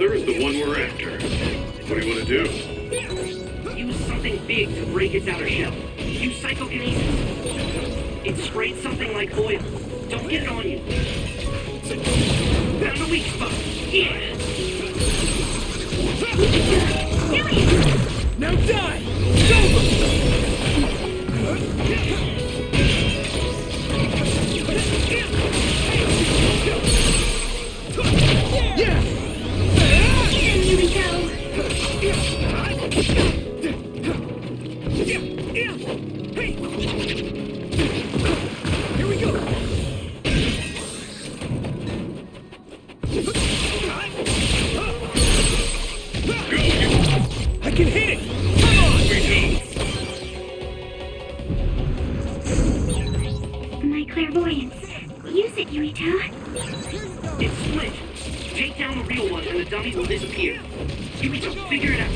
other is the one we're after. What do you want to do? Use something big to break its outer shell. Use psychokinesis. It sprayed something like oil. Don't get it on you. Found the weak spot. Yeah. Now die! It's over! Yeah! Here you go! Hey! Here we go! I can hit it! Come on! My clairvoyance. Use it, Yuito. It's split. Take down the real one and the dummy will disappear. Yuito, figure it out.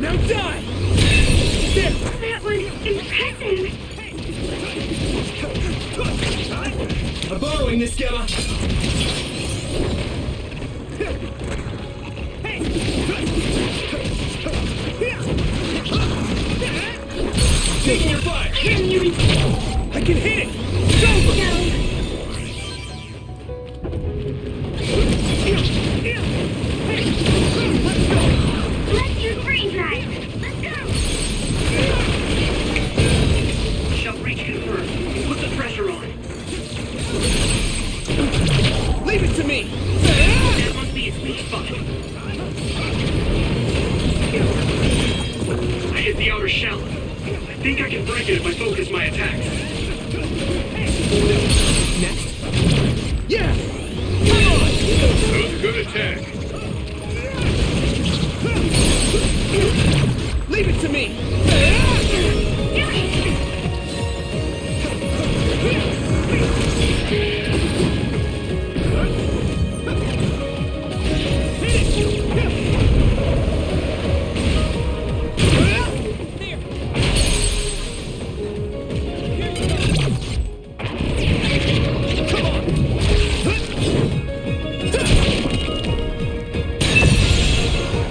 Now die! There! That was impressive. I'm borrowing this gamma! Taking your fire! Here, Yuito. I can hit it! It's over! Let's use brain drive. Let's go. Shell breach confirmed. Put the pressure on. Leave it to me! That must be its weak spot. I hit the outer shell. I think I can break it if I focus my attacks. Next. Yeah! Come on! That was a good attack. Leave it to me!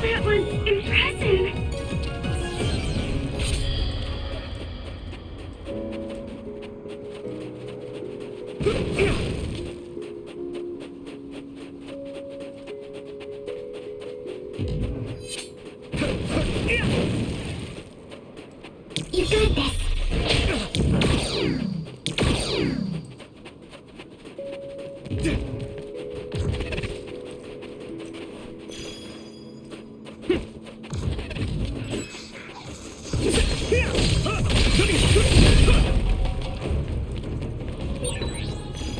That was impressive. You got this.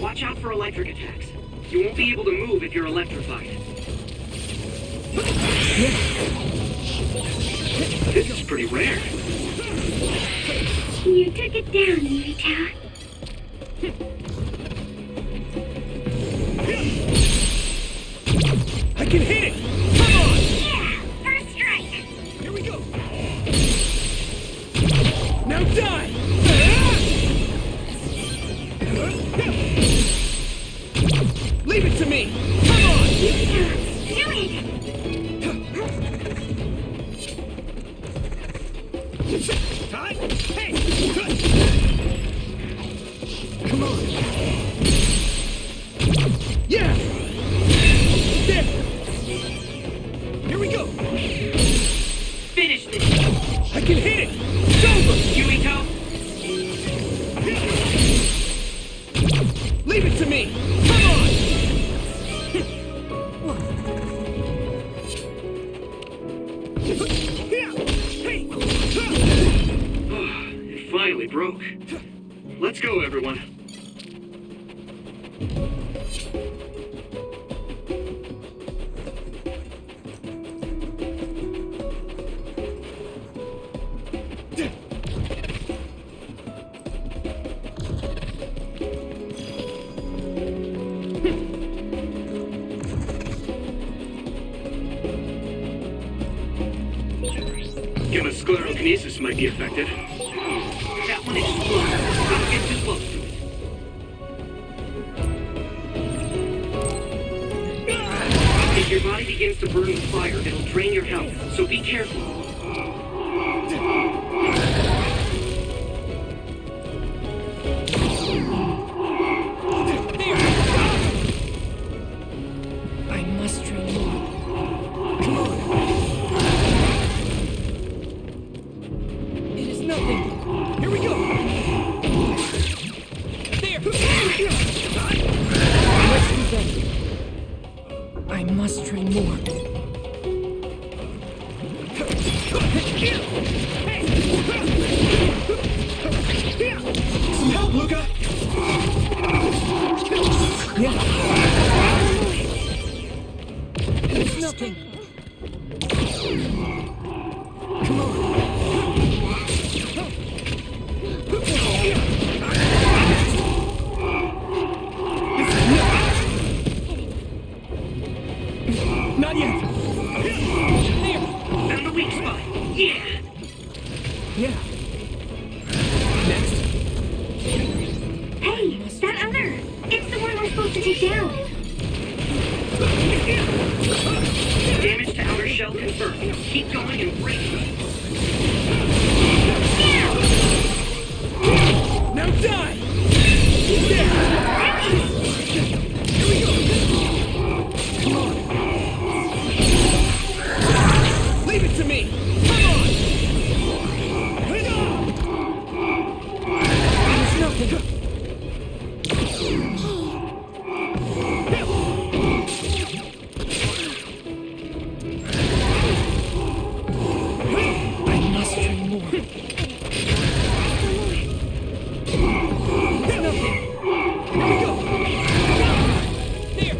Watch out for electric attacks. You won't be able to move if you're electrified. This is pretty rare. You took it down, Yuito. I can hit it! Come on! Yeah! First strike! Here we go! Now die! Leave it to me! Come on! Yuito, do it! Time! Hey! Come on! Yeah! There! Here we go! Finish this! I can hit it! It's over! Yuito! Leave it to me! Come on! It finally broke. Let's go, everyone. Gamma's sclerokinesis might be effective. That one explodes. Don't get too close to it. If your body begins to burn with fire, it'll drain your health, so be careful. I must train more. Come on. It is nothing. Here we go. There. Let's do that. I must train more. Some help, Luca! Yeah. It's nothing. Come on. Not yet. There. Found the weak spot. Yeah. Yeah. Next. Hey, that other. It's the one we're supposed to take down. Damage to outer shell confirmed. Keep going and break it. Now die! There. Here we go. Come on. Leave it to me. Come on. There's nothing. I must train more. There's nothing. Here we go. There.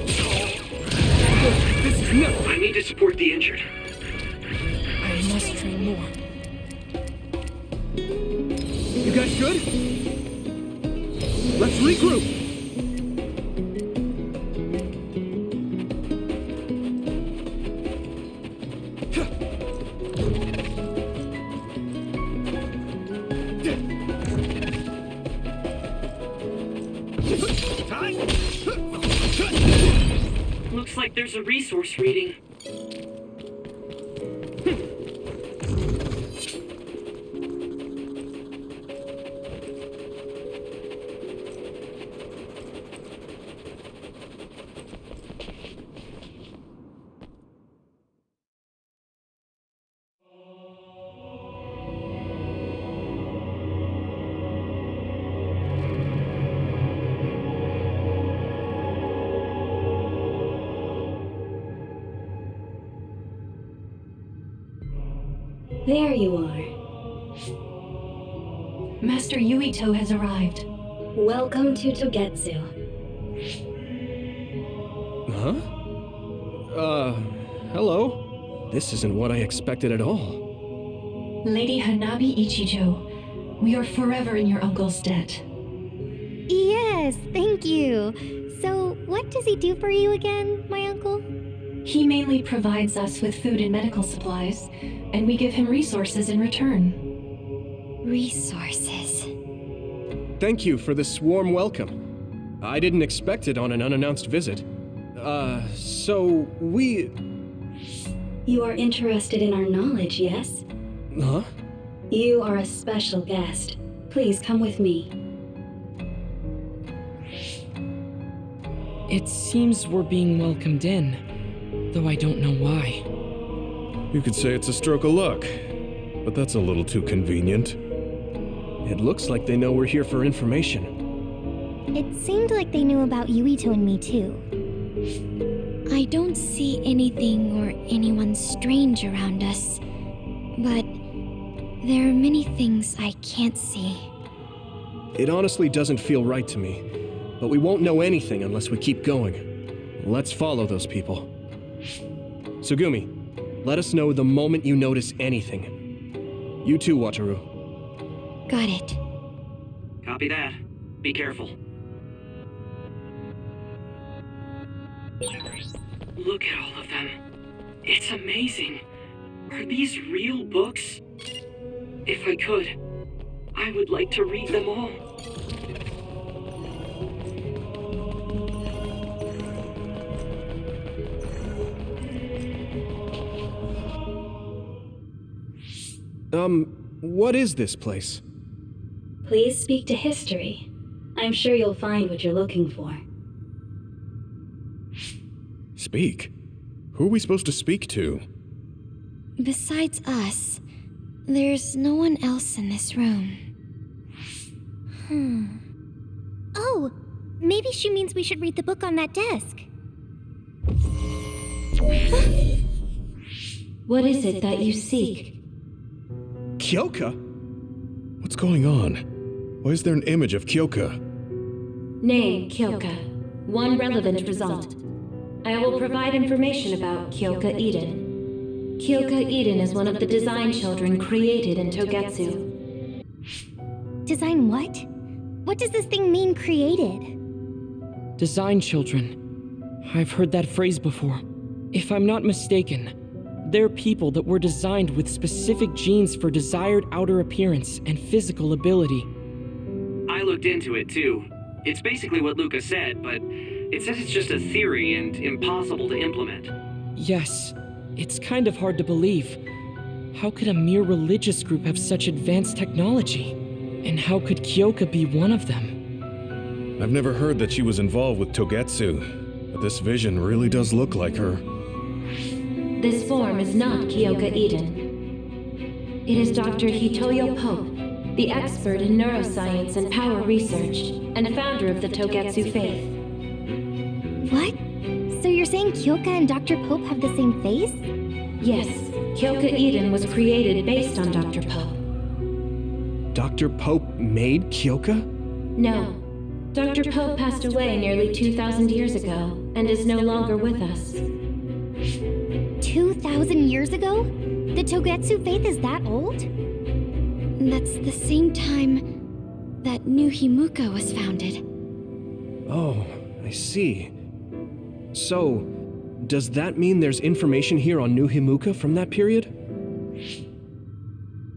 This is nothing. I need to support the injured. I must train more. You guys good? Let's regroup. Looks like there's a resource reading. There you are. Master Yuito has arrived. Welcome to Togetsu. Huh? Hello? This isn't what I expected at all. Lady Hanabi Ichijo, we are forever in your uncle's debt. Yes, thank you. So, what does he do for you again, my uncle? He mainly provides us with food and medical supplies, and we give him resources in return. Resources. Thank you for this warm welcome. I didn't expect it on an unannounced visit. So we... You are interested in our knowledge, yes? Huh? You are a special guest. Please come with me. It seems we're being welcomed in, though I don't know why. You could say it's a stroke of luck, but that's a little too convenient. It looks like they know we're here for information. It seemed like they knew about Yuito and me too. I don't see anything or anyone strange around us, but there are many things I can't see. It honestly doesn't feel right to me, but we won't know anything unless we keep going. Let's follow those people. Sugumi, let us know the moment you notice anything. You too, Wataru. Got it. Copy that. Be careful. Look at all of them. It's amazing. Are these real books? If I could, I would like to read them all. What is this place? Please speak to history. I'm sure you'll find what you're looking for. Speak? Who are we supposed to speak to? Besides us, there's no one else in this room. Oh, maybe she means we should read the book on that desk. What is it that you seek? Kyoka? What's going on? Why is there an image of Kyoka? Name, Kyoka. One relevant result. I will provide information about Kyoka Eden. Kyoka Eden is one of the design children created in Togetsu. Design what? What does this thing mean, created? Design children. I've heard that phrase before. If I'm not mistaken, they're people that were designed with specific genes for desired outer appearance and physical ability. I looked into it too. It's basically what Luca said, but it says it's just a theory and impossible to implement. Yes, it's kind of hard to believe. How could a mere religious group have such advanced technology? And how could Kyoka be one of them? I've never heard that she was involved with Togetsu, but this vision really does look like her. This form is not Kyoka Eden. It is Dr. Hitoyo Pope, the expert in neuroscience and power research, and founder of the Togetsu faith. What? So you're saying Kyoka and Dr. Pope have the same face? Yes, Kyoka Eden was created based on Dr. Pope. Dr. Pope made Kyoka? No. Dr. Pope passed away nearly 2,000 years ago and is no longer with us. 2,000 years ago? The Togetsu faith is that old? That's the same time that New Himuka was founded. Oh, I see. So, does that mean there's information here on New Himuka from that period?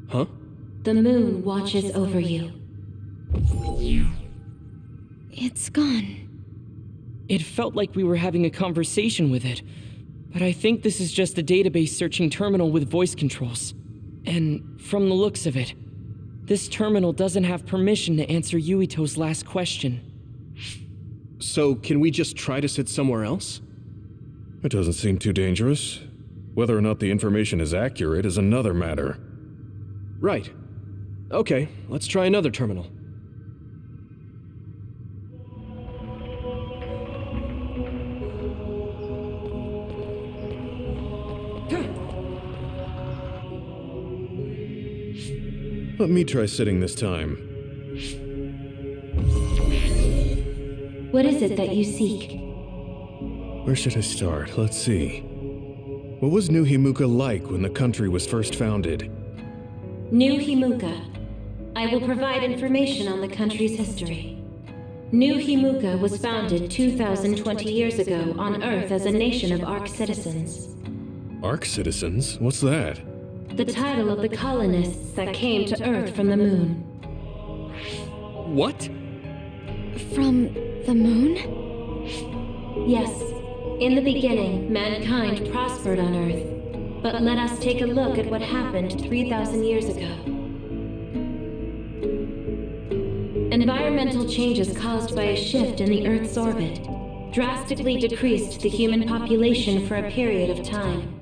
Huh? The moon watches over you. It's gone. It felt like we were having a conversation with it, but I think this is just a database searching terminal with voice controls. And from the looks of it, this terminal doesn't have permission to answer Yuito's last question. So, can we just try to sit somewhere else? It doesn't seem too dangerous. Whether or not the information is accurate is another matter. Right. Okay, let's try another terminal. Let me try sitting this time. What is it that you seek? Where should I start? Let's see. What was New Himuka like when the country was first founded? New Himuka. I will provide information on the country's history. New Himuka was founded 2,020 years ago on Earth as a nation of Ark citizens. Ark citizens? What's that? The title of the colonists that came to Earth from the moon. What? From the moon? Yes. In the beginning, mankind prospered on Earth. But let us take a look at what happened 3,000 years ago. Environmental changes caused by a shift in the Earth's orbit drastically decreased the human population for a period of time.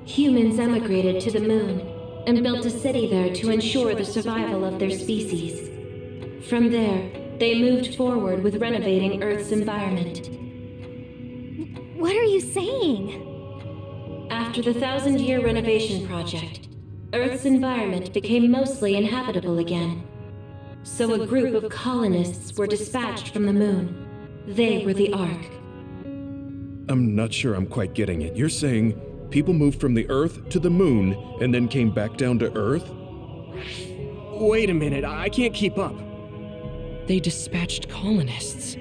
Humans emigrated to the moon and built a city there to ensure the survival of their species. From there, they moved forward with renovating Earth's environment. What are you saying? After the 1,000-year renovation project, Earth's environment became mostly inhabitable again. So a group of colonists were dispatched from the moon. They were the Ark. I'm not sure I'm quite getting it. You're saying people moved from the Earth to the moon and then came back down to Earth? Wait a minute, I can't keep up. They dispatched colonists.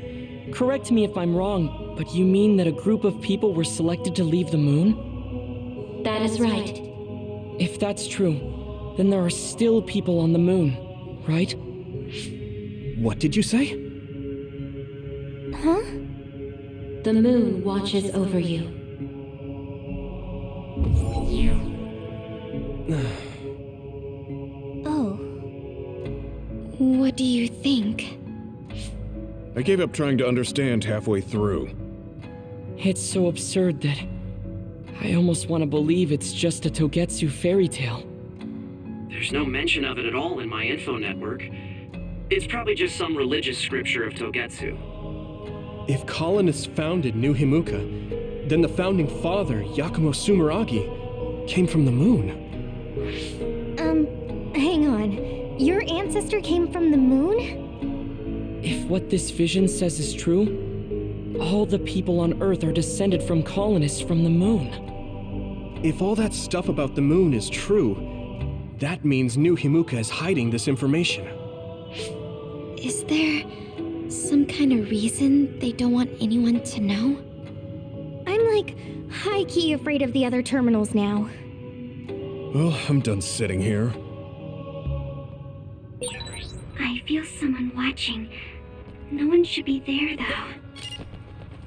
Correct me if I'm wrong, but you mean that a group of people were selected to leave the moon? That is right. If that's true, then there are still people on the moon, right? What did you say? Huh? The moon watches over you. What do you think? I gave up trying to understand halfway through. It's so absurd that I almost want to believe it's just a Togetsu fairy tale. There's no mention of it at all in my info network. It's probably just some religious scripture of Togetsu. If colonists founded New Himuka, then the founding father, Yakumo Sumeragi, came from the moon. Hang on. Your ancestor came from the moon? If what this vision says is true, all the people on Earth are descended from colonists from the moon. If all that stuff about the moon is true, that means New Himuka is hiding this information. Is there some kind of reason they don't want anyone to know? I'm like high-key afraid of the other terminals now. Well, I'm done sitting here. I feel someone watching. No one should be there, though.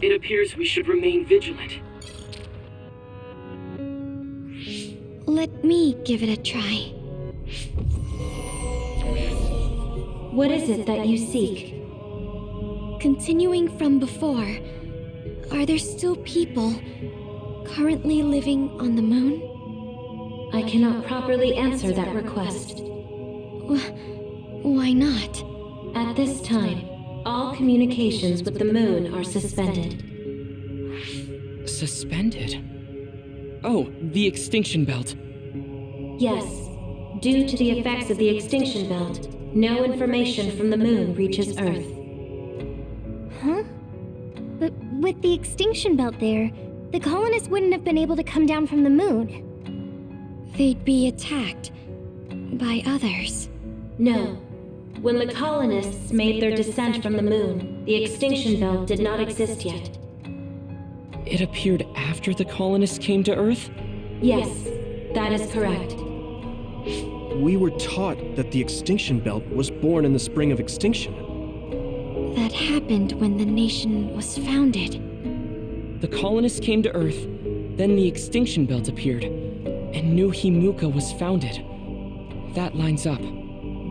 It appears we should remain vigilant. Let me give it a try. What is it that you seek? Continuing from before, are there still people currently living on the moon? I cannot properly answer that request. Why not? At this time, all communications with the moon are suspended. Suspended? Oh, the extinction belt. Yes, due to the effects of the extinction belt, no information from the moon reaches Earth. Huh? But with the extinction belt there, the colonists wouldn't have been able to come down from the moon. They'd be attacked by others. No. When the colonists made their descent from the moon, the extinction belt did not exist yet. It appeared after the colonists came to Earth? Yes, that is correct. We were taught that the extinction belt was born in the spring of extinction. That happened when the nation was founded. The colonists came to Earth, then the extinction belt appeared, and New Himuka was founded. That lines up.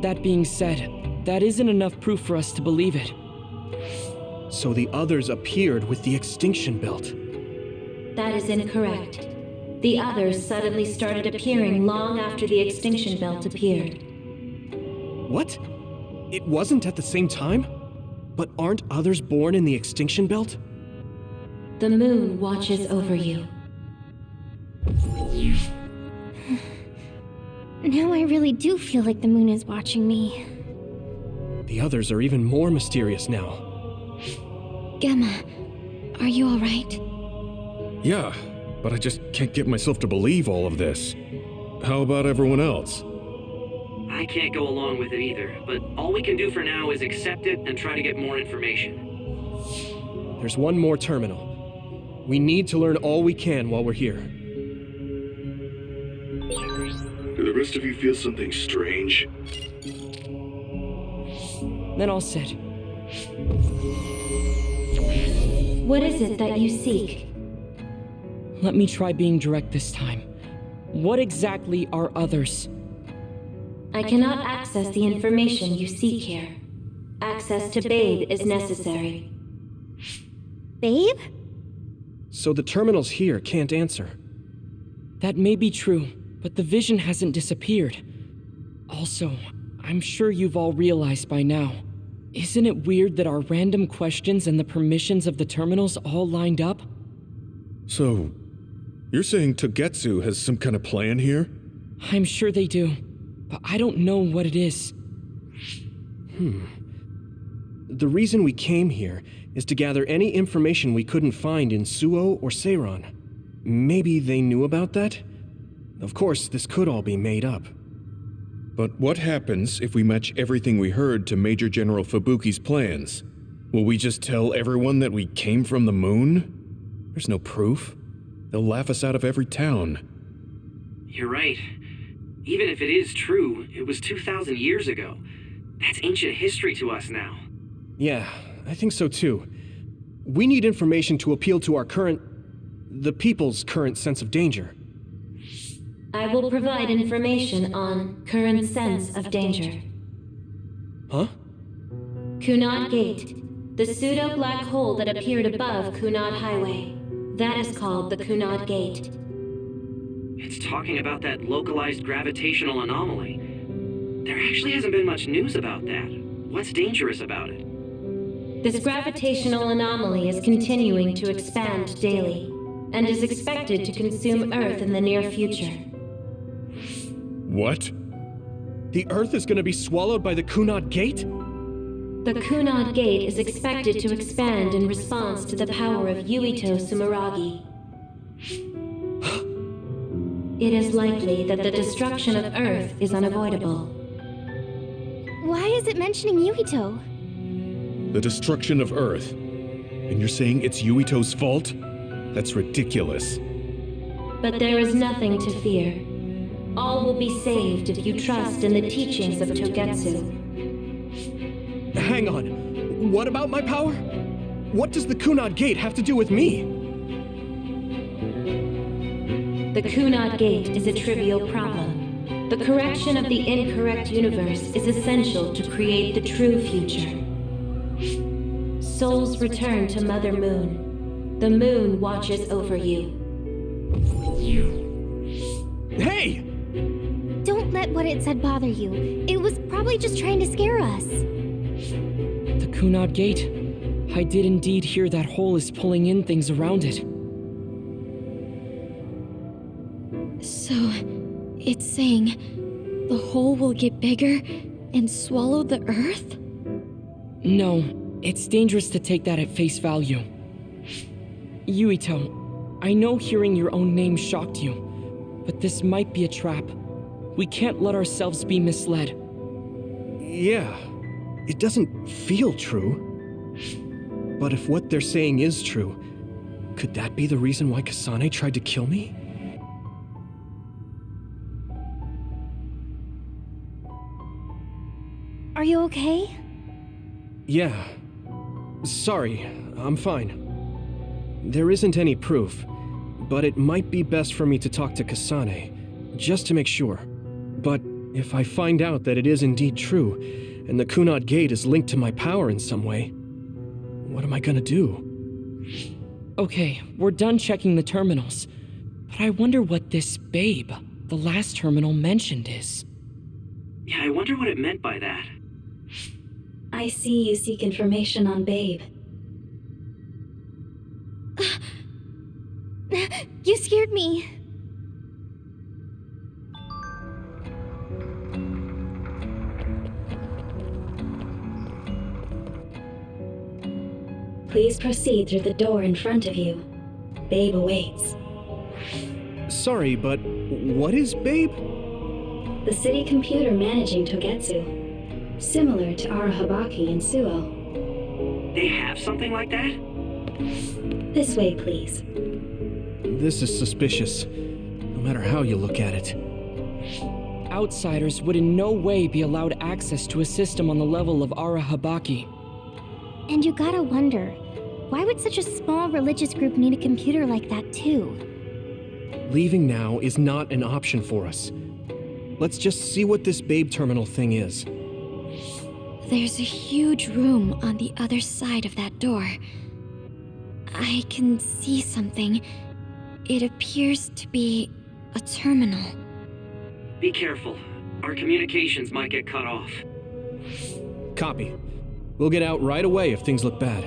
That being said, that isn't enough proof for us to believe it. So the others appeared with the extinction belt. That is incorrect. The others suddenly started appearing long after the extinction belt appeared. What? It wasn't at the same time? But aren't others born in the extinction belt? The moon watches over you. Now I really do feel like the moon is watching me. The others are even more mysterious now. Gemma, are you alright? Yeah, but I just can't get myself to believe all of this. How about everyone else? I can't go along with it either, but all we can do for now is accept it and try to get more information. There's one more terminal. We need to learn all we can while we're here. Do the rest of you feel something strange? Then all said. What is it that you seek? Let me try being direct this time. What exactly are others? I cannot access the information you seek here. Access to Babe is necessary. Babe? So the terminals here can't answer. That may be true, but the vision hasn't disappeared. Also, I'm sure you've all realized by now. Isn't it weird that our random questions and the permissions of the terminals all lined up? So, you're saying Togetsu has some kind of plan here? I'm sure they do, but I don't know what it is. The reason we came here is to gather any information we couldn't find in Suo or Seiran. Maybe they knew about that? Of course, this could all be made up. But what happens if we match everything we heard to Major General Fubuki's plans? Will we just tell everyone that we came from the moon? There's no proof. They'll laugh us out of every town. You're right. Even if it is true, it was 2,000 years ago. That's ancient history to us now. Yeah, I think so too. We need information to appeal to our the people's current sense of danger. I will provide information on current sense of danger. Huh? Kunad Gate, the pseudo-black hole that appeared above Kunad Highway. That is called the Kunad Gate. It's talking about that localized gravitational anomaly. There actually hasn't been much news about that. What's dangerous about it? This gravitational anomaly is continuing to expand daily, and is expected to consume Earth in the near future. What? The Earth is gonna be swallowed by the Kunad Gate? The Kunad Gate is expected to expand in response to the power of Yuito Sumeragi. It is likely that the destruction of Earth is unavoidable. Why is it mentioning Yuito? The destruction of Earth. And you're saying it's Yuito's fault? That's ridiculous. But there is nothing to fear. All will be saved if you trust in the teachings of Togetsu. Hang on. What about my power? What does the Kunad Gate have to do with me? The Kunad Gate is a trivial problem. The correction of the incorrect universe is essential to create the true future. Souls return to Mother Moon. The moon watches over you. Hey! Don't let what it said bother you. It was probably just trying to scare us. The Kunad Gate. I did indeed hear that hole is pulling in things around it. So, it's saying the hole will get bigger and swallow the Earth? No, it's dangerous to take that at face value. Yuito, I know hearing your own name shocked you, but this might be a trap. We can't let ourselves be misled. Yeah, it doesn't feel true. But if what they're saying is true, could that be the reason why Kasane tried to kill me? Are you okay? Yeah. Sorry, I'm fine. There isn't any proof, but it might be best for me to talk to Kasane, just to make sure. But if I find out that it is indeed true, and the Kunad Gate is linked to my power in some way, what am I gonna do? Okay, we're done checking the terminals. But I wonder what this babe, the last terminal mentioned, is. Yeah, I wonder what it meant by that. I see you seek information on Babe. You scared me. Please proceed through the door in front of you. Babe awaits. Sorry, but what is Babe? The city computer managing Togetsu. Similar to Arahabaki and Suo. They have something like that? This way, please. This is suspicious, no matter how you look at it. Outsiders would in no way be allowed access to a system on the level of Arahabaki. And you gotta wonder, why would such a small religious group need a computer like that too? Leaving now is not an option for us. Let's just see what this Babe terminal thing is. There's a huge room on the other side of that door. I can see something. It appears to be a terminal. Be careful. Our communications might get cut off. Copy. We'll get out right away if things look bad.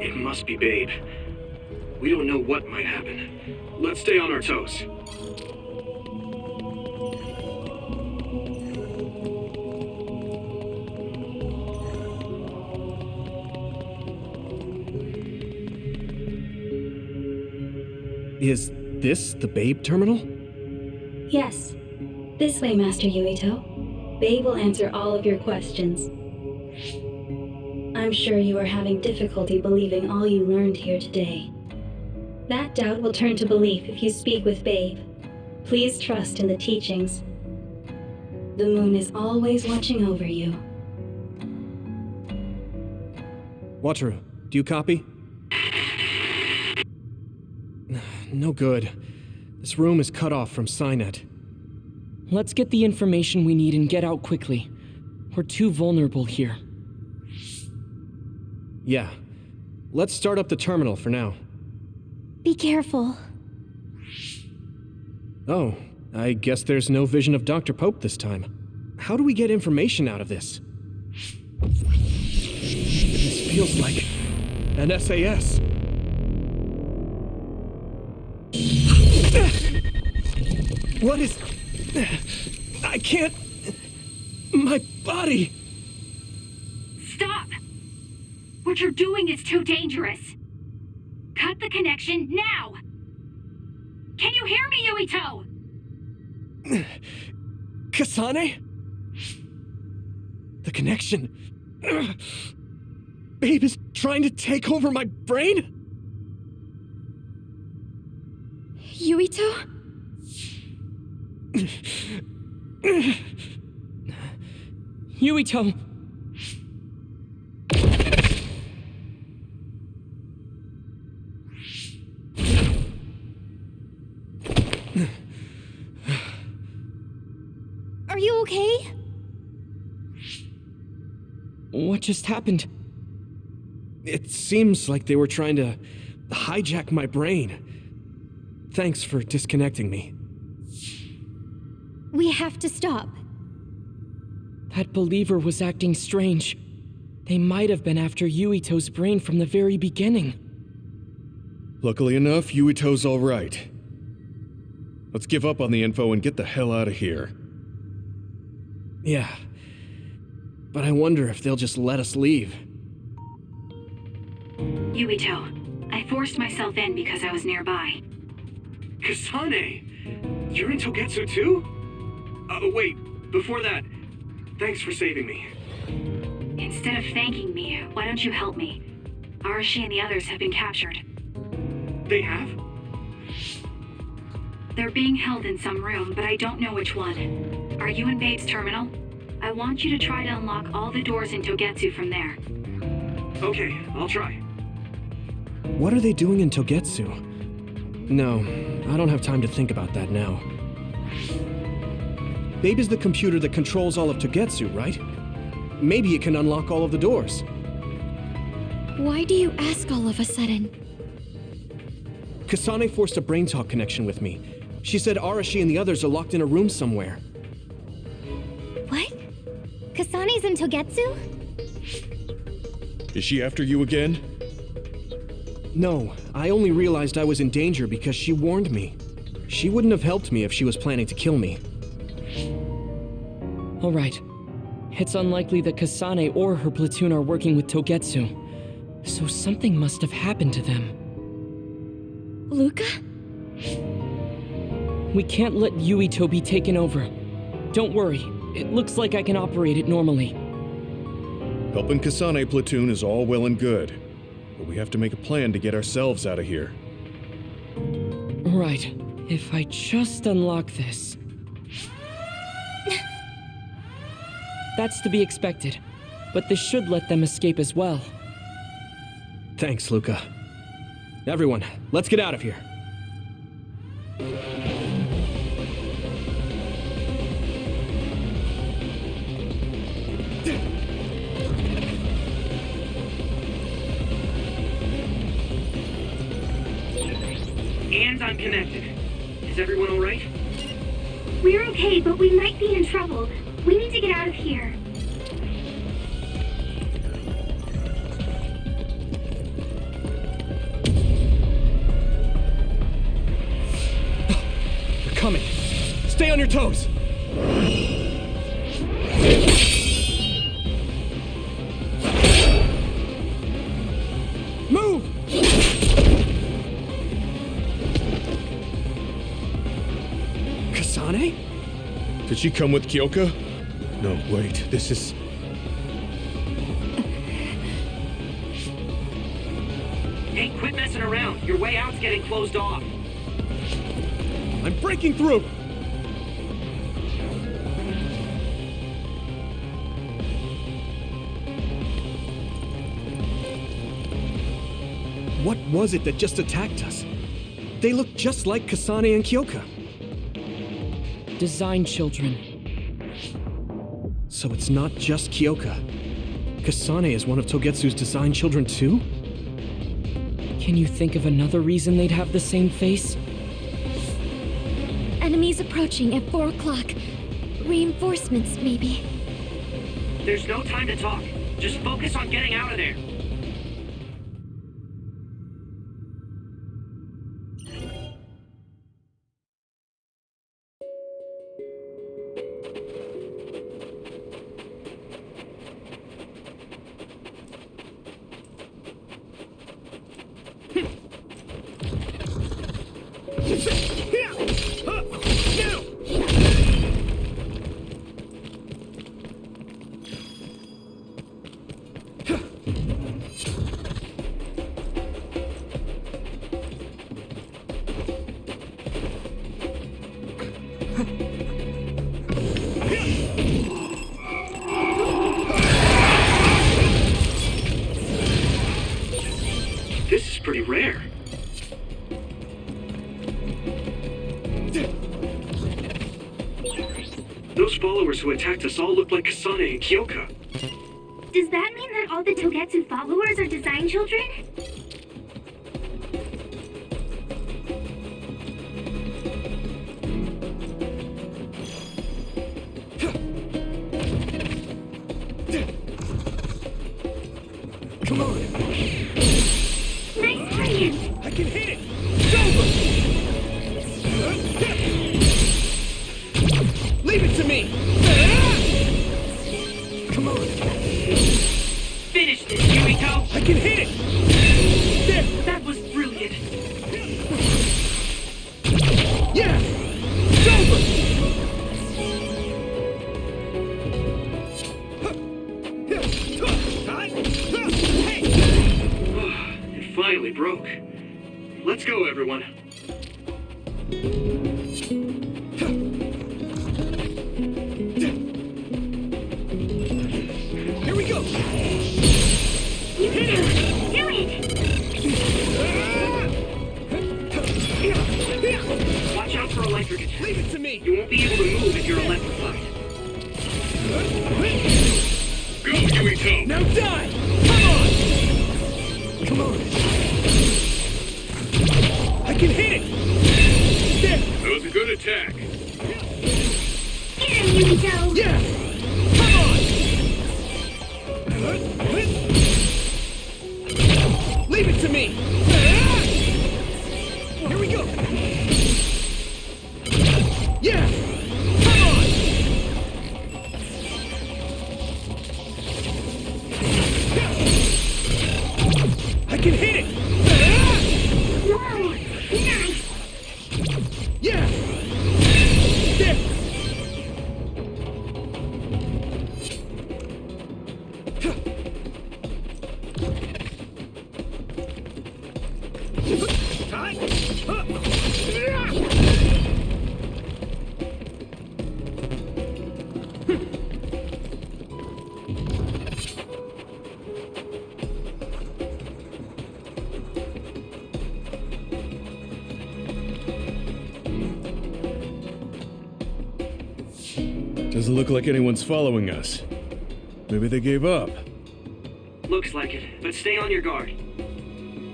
It must be Babe. We don't know what might happen. Let's stay on our toes. Is this the Babe terminal? Yes. This way, Master Yuito. Babe will answer all of your questions. I'm sure you are having difficulty believing all you learned here today. That doubt will turn to belief if you speak with Babe. Please trust in the teachings. The moon is always watching over you. Wataru, do you copy? No good. This room is cut off from Cynet. Let's get the information we need and get out quickly. We're too vulnerable here. Yeah. Let's start up the terminal for now. Be careful. Oh, I guess there's no vision of Dr. Pope this time. How do we get information out of this? This feels like an SAS. What is... I can't... My body... Stop! What you're doing is too dangerous. Cut the connection now! Can you hear me, Yuito? Kasane? The connection... Babe is trying to take over my brain? Yuito? Yuito! Are you okay? What just happened? It seems like they were trying to hijack my brain. Thanks for disconnecting me. We have to stop. That believer was acting strange. They might have been after Yuito's brain from the very beginning. Luckily enough, Yuito's all right. Let's give up on the info and get the hell out of here. Yeah. But I wonder if they'll just let us leave. Yuito, I forced myself in because I was nearby. Kasane! You're in Togetsu too? Wait, before that, thanks for saving me. Instead of thanking me, why don't you help me? Arashi and the others have been captured. They have? They're being held in some room, but I don't know which one. Are you in Babe's terminal? I want you to try to unlock all the doors in Togetsu from there. Okay, I'll try. What are they doing in Togetsu? No, I don't have time to think about that now. Babe is the computer that controls all of Togetsu, right? Maybe it can unlock all of the doors. Why do you ask all of a sudden? Kasane forced a brain talk connection with me. She said Arashi and the others are locked in a room somewhere. What? Kasane's in Togetsu? Is she after you again? No, I only realized I was in danger because she warned me. She wouldn't have helped me if she was planning to kill me. All right. It's unlikely that Kasane or her platoon are working with Togetsu. So something must have happened to them. Luca? We can't let Yuito be taken over. Don't worry. It looks like I can operate it normally. Helping Kasane platoon is all well and good, but we have to make a plan to get ourselves out of here. Right. If I just unlock this... That's to be expected, but this should let them escape as well. Thanks, Luca. Everyone, let's get out of here. And I'm connected. Is everyone alright? We're okay, but we might be in trouble. We need to get out of here. They're coming. Stay on your toes. Move! Kasane? Did she come with Kyoka? No, wait, this is... Hey, quit messing around. Your way out's getting closed off. I'm breaking through! What was it that just attacked us? They look just like Kasane and Kyoka. Design children. So it's not just Kyoka. Kasane is one of Togetsu's design children too? Can you think of another reason they'd have the same face? Enemies approaching at 4 o'clock. Reinforcements, maybe. There's no time to talk. Just focus on getting out of there. This is pretty rare. Those followers who attacked us all look like Kasane and Kyoka. Does that mean that all the Togetsu followers are design children? Come on! Nice plan! I can hit it! Leave it to me! Come on! Finish this, Yuito! I can hit it! There! That was brilliant! Yeah! It's over! It finally broke. Let's go, everyone. Here we go! Yuito, do it! Watch out for electric attacks. Leave it to me! You won't be able to move if you're electrified. Go, Yuito! Now die! Come on! Come on! I can hit it! There! That was a good attack. Get him, Yuito! Yeah! Come on! Leave it to me! Here we go! Yeah! Come on! I can hit it! Whoa! Nice! Yeah! There! Doesn't look like anyone's following us. Maybe they gave up. Looks like it, but stay on your guard.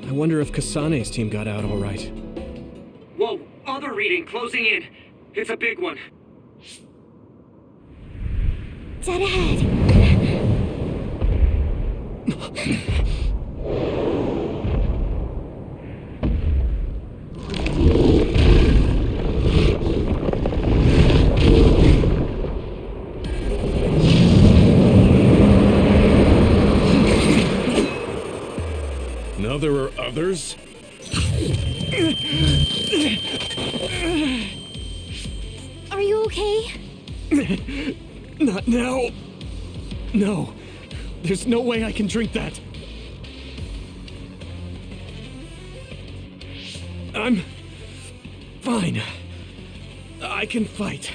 I wonder if Kasane's team got out all right. Whoa, other reading closing in. It's a big one. Dead ahead. Now there are others? Are you okay? Not now. No. There's no way I can drink that. I'm fine. I can fight.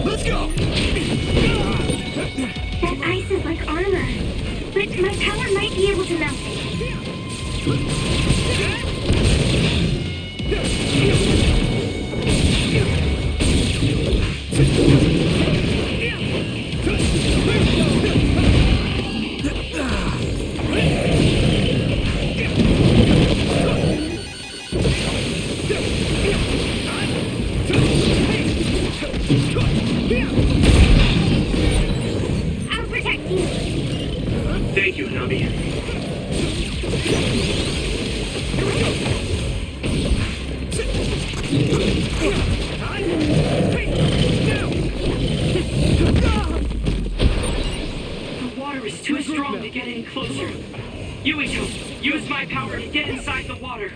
Let's go! That ice is like armor, but my power might be able to melt it. Thank you, Hanabi. The water is too strong to get any closer. Yuito, use my power to get inside the water.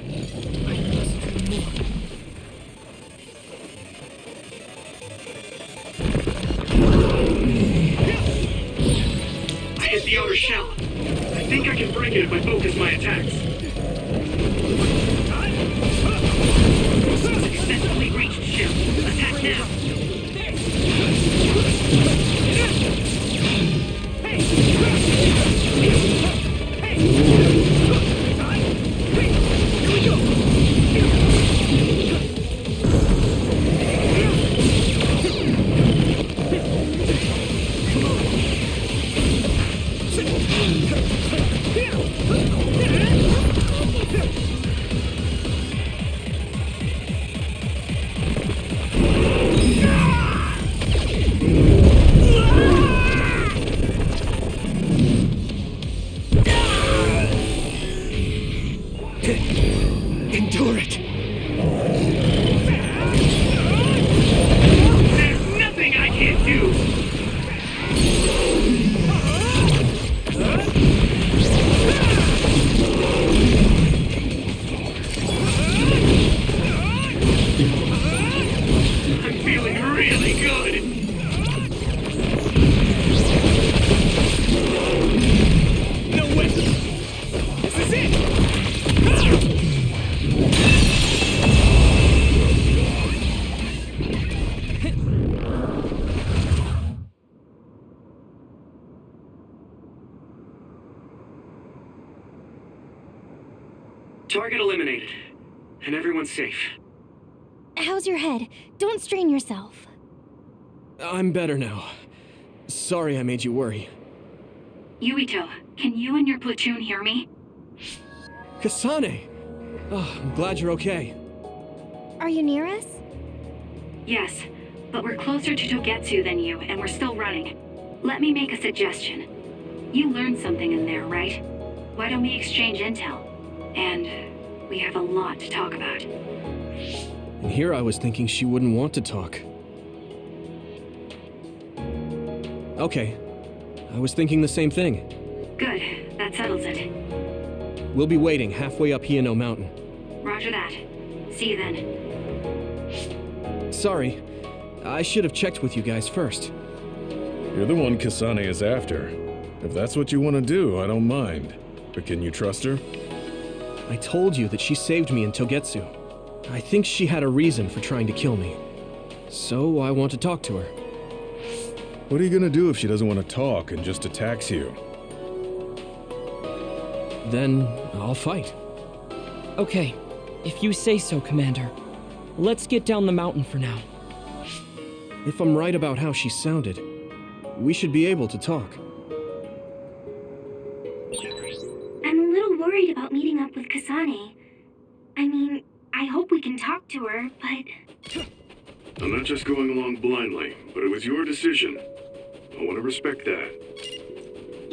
I hit the outer shell. I think I can break it if I focus my attacks. Successfully reached shell. Attack now. Endure it! There's nothing I can't do! I'm feeling really good! No way! This is it! Target eliminated. And everyone's safe. How's your head? Don't strain yourself. I'm better now. Sorry I made you worry. Yuito, can you and your platoon hear me? Kasane! Oh, I'm glad you're okay. Are you near us? Yes, but we're closer to Togetsu than you, and we're still running. Let me make a suggestion. You learned something in there, right? Why don't we exchange intel? And we have a lot to talk about. And here I was thinking she wouldn't want to talk. Okay. I was thinking the same thing. Good, that settles it. We'll be waiting halfway up Hiano Mountain. Roger that. See you then. Sorry. I should have checked with you guys first. You're the one Kasane is after. If that's what you want to do, I don't mind. But can you trust her? I told you that she saved me in Togetsu. I think she had a reason for trying to kill me. So I want to talk to her. What are you gonna do if she doesn't want to talk and just attacks you? Then I'll fight. Okay, if you say so, Commander. Let's get down the mountain for now. If I'm right about how she sounded, we should be able to talk. I'm a little worried about meeting up with Kasane. I mean, I hope we can talk to her, but... I'm not just going along blindly, but it was your decision. I want to respect that.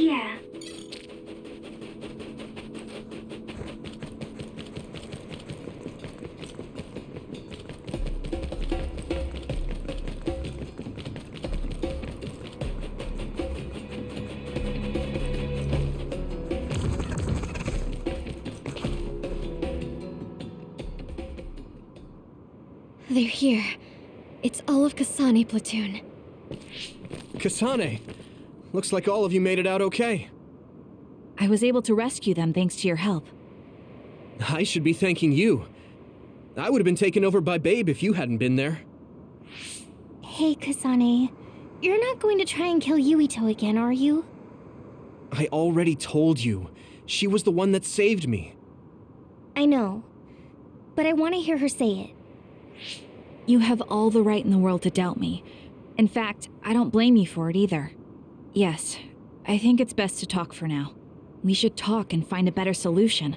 yeah. They're here. It's all of Kasane platoon. Kasane! Looks like all of you made it out okay. I was able to rescue them thanks to your help. I should be thanking you. I would have been taken over by Babe if you hadn't been there. Hey, Kasane. You're not going to try and kill Yuito again, are you? I already told you. She was the one that saved me. I know. But I want to hear her say it. You have all the right in the world to doubt me. In fact, I don't blame you for it either. Yes, I think it's best to talk for now. We should talk and find a better solution,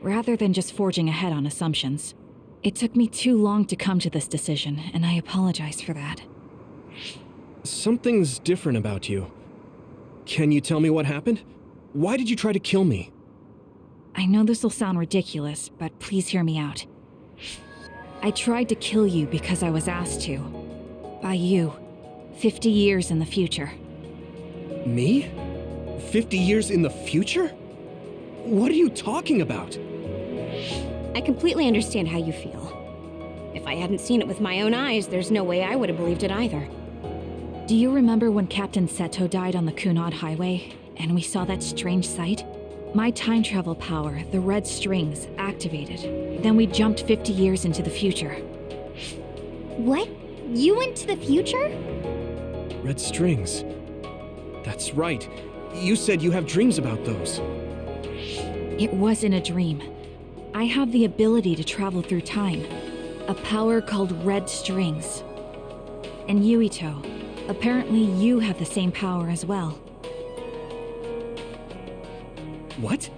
rather than just forging ahead on assumptions. It took me too long to come to this decision, and I apologize for that. Something's different about you. Can you tell me what happened? Why did you try to kill me? I know this will sound ridiculous, but please hear me out. I tried to kill you because I was asked to. By you. 50 years in the future. Me? 50 years in the future? What are you talking about? I completely understand how you feel. If I hadn't seen it with my own eyes, there's no way I would have believed it either. Do you remember when Captain Seto died on the Kunad Highway, and we saw that strange sight? My time travel power, the red strings, activated. Then we jumped 50 years into the future. What? You went to the future? Red strings. That's right. You said you have dreams about those. It wasn't a dream. I have the ability to travel through time. A power called red strings. And Yuito, apparently you have the same power as well. What?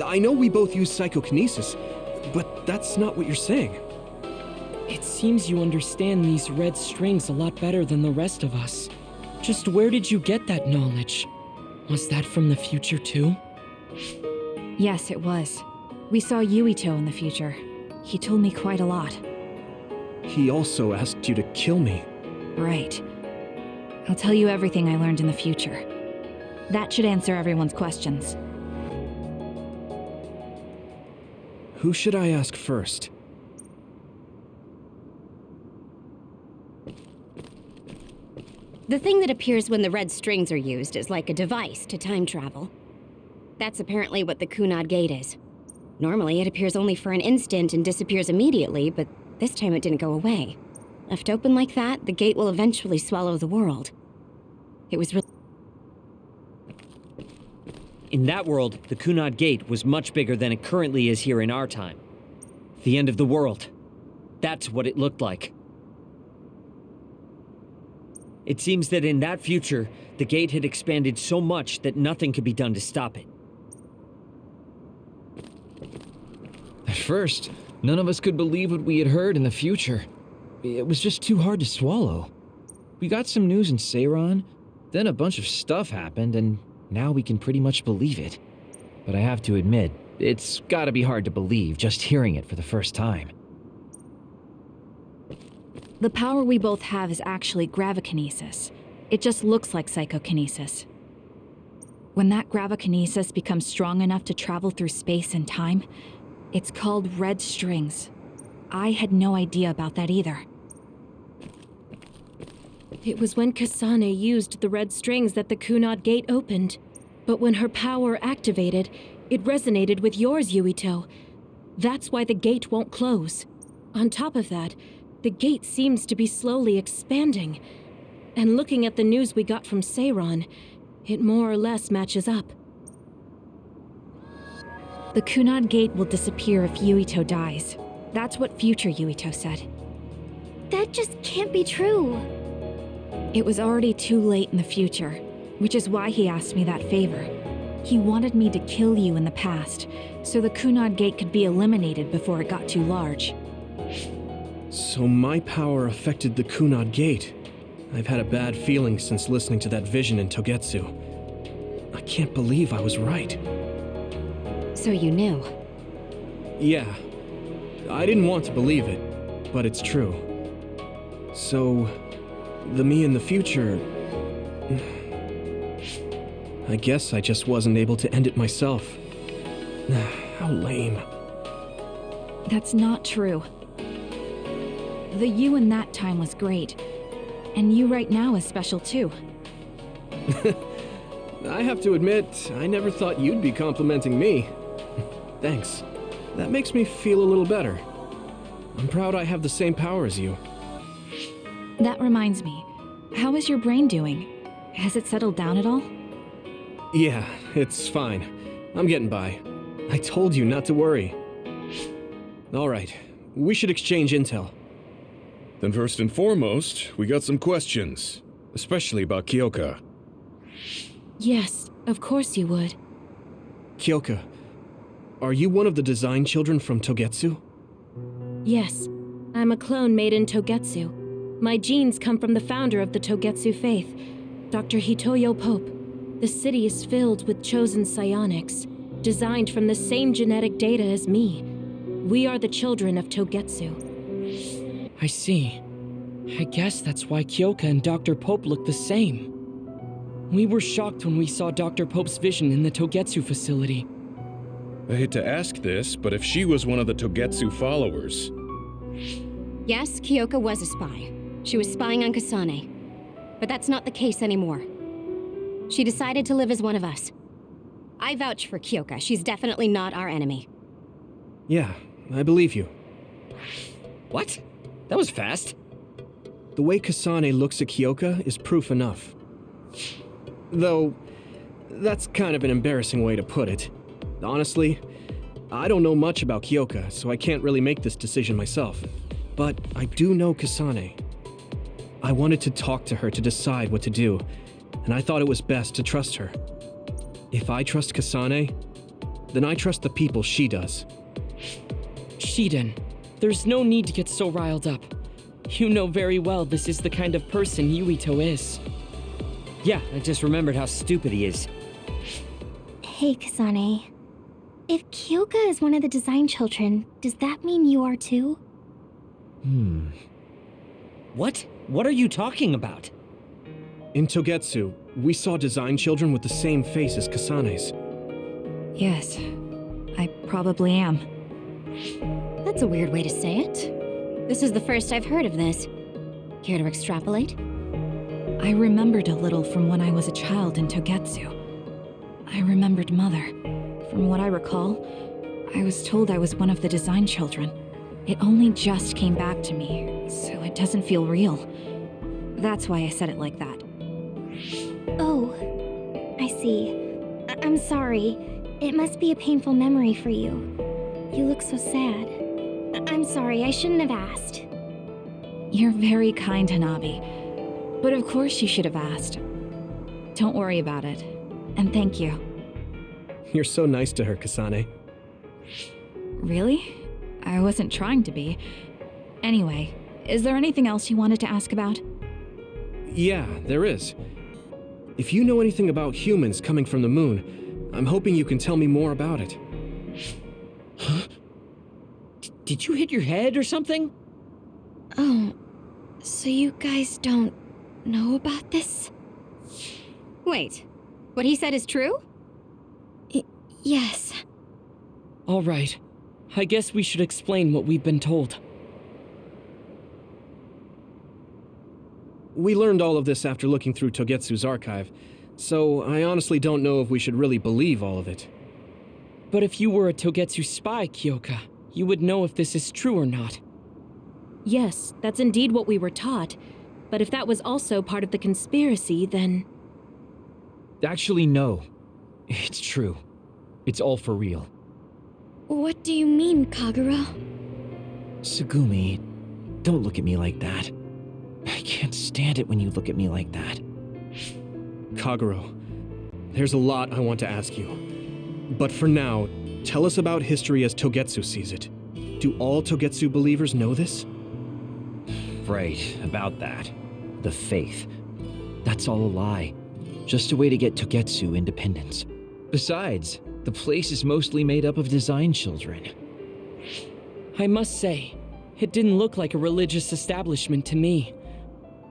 I know we both use psychokinesis, but that's not what you're saying. It seems you understand these red strings a lot better than the rest of us. Just where did you get that knowledge? Was that from the future too? Yes, it was. We saw Yuito in the future. He told me quite a lot. He also asked you to kill me. Right. I'll tell you everything I learned in the future. That should answer everyone's questions. Who should I ask first? The thing that appears when the red strings are used is like a device to time travel. That's apparently what the Kunad Gate is. Normally, it appears only for an instant and disappears immediately, but this time it didn't go away. Left open like that, the gate will eventually swallow the world. It was In that world, the Kunad Gate was much bigger than it currently is here in our time. The end of the world. That's what it looked like. It seems that in that future, the gate had expanded so much that nothing could be done to stop it. At first, none of us could believe what we had heard in the future. It was just too hard to swallow. We got some news in Seiran, then a bunch of stuff happened, and now we can pretty much believe it. But I have to admit, it's gotta be hard to believe just hearing it for the first time. The power we both have is actually gravikinesis. It just looks like psychokinesis. When that gravikinesis becomes strong enough to travel through space and time, it's called red strings. I had no idea about that either. It was when Kasane used the red strings that the Kunad Gate opened. But when her power activated, it resonated with yours, Yuito. That's why the gate won't close. On top of that, the gate seems to be slowly expanding. And looking at the news we got from Seiran, it more or less matches up. The Kunad Gate will disappear if Yuito dies. That's what future Yuito said. That just can't be true. It was already too late in the future, which is why he asked me that favor. He wanted me to kill you in the past, so the Kunad Gate could be eliminated before it got too large. So my power affected the Kunad Gate. I've had a bad feeling since listening to that vision in Togetsu. I can't believe I was right. So you knew? Yeah. I didn't want to believe it, but it's true. So, the me in the future... I guess I just wasn't able to end it myself. How lame. That's not true. The you in that time was great, and you right now is special too. I have to admit, I never thought you'd be complimenting me. Thanks. That makes me feel a little better. I'm proud I have the same power as you. That reminds me, how is your brain doing? Has it settled down at all? Yeah, it's fine. I'm getting by. I told you not to worry. All right, we should exchange intel. Then first and foremost, we got some questions, especially about Kyoka. Yes, of course you would. Kyoka, are you one of the design children from Togetsu? Yes, I'm a clone made in Togetsu. My genes come from the founder of the Togetsu faith, Dr. Hitoyo Pope. The city is filled with chosen psionics, designed from the same genetic data as me. We are the children of Togetsu. I see. I guess that's why Kyoka and Dr. Pope look the same. We were shocked when we saw Dr. Pope's vision in the Togetsu facility. I hate to ask this, but if she was one of the Togetsu followers... Yes, Kyoka was a spy. She was spying on Kasane. But that's not the case anymore. She decided to live as one of us. I vouch for Kyoka. She's definitely not our enemy. Yeah, I believe you. What? That was fast. The way Kasane looks at Kyoka is proof enough. Though, that's kind of an embarrassing way to put it. Honestly, I don't know much about Kyoka, so I can't really make this decision myself. But I do know Kasane. I wanted to talk to her to decide what to do, and I thought it was best to trust her. If I trust Kasane, then I trust the people she does. Shiden, there's no need to get so riled up. You know very well this is the kind of person Yuito is. Yeah, I just remembered how stupid he is. Hey, Kasane. If Kyoka is one of the design children, does that mean you are too? What? What are you talking about? In Togetsu, we saw design children with the same face as Kasane's. Yes, I probably am. That's a weird way to say it. This is the first I've heard of this. Care to extrapolate? I remembered a little from when I was a child in Togetsu. I remembered Mother. From what I recall, I was told I was one of the design children. It only just came back to me, so it doesn't feel real. That's why I said it like that. Oh, I see. I'm sorry. It must be a painful memory for you. You look so sad. I'm sorry, I shouldn't have asked. You're very kind, Hanabi. But of course you should have asked. Don't worry about it. And thank you. You're so nice to her, Kasane. Really? I wasn't trying to be. Anyway, is there anything else you wanted to ask about? Yeah, there is. If you know anything about humans coming from the moon, I'm hoping you can tell me more about it. Huh? Did you hit your head or something? Oh, so you guys don't know about this? Wait, what he said is true? Yes. All right. I guess we should explain what we've been told. We learned all of this after looking through Togetsu's archive, so I honestly don't know if we should really believe all of it. But if you were a Togetsu spy, Kyoka, you would know if this is true or not. Yes, that's indeed what we were taught. But if that was also part of the conspiracy, then... Actually, no. It's true. It's all for real. What do you mean, Kagura? Tsugumi, don't look at me like that. I can't stand it when you look at me like that. Kaguro, there's a lot I want to ask you. But for now, tell us about history as Togetsu sees it. Do all Togetsu believers know this? Right, about that. The faith. That's all a lie. Just a way to get Togetsu independence. Besides, the place is mostly made up of design children. I must say, it didn't look like a religious establishment to me.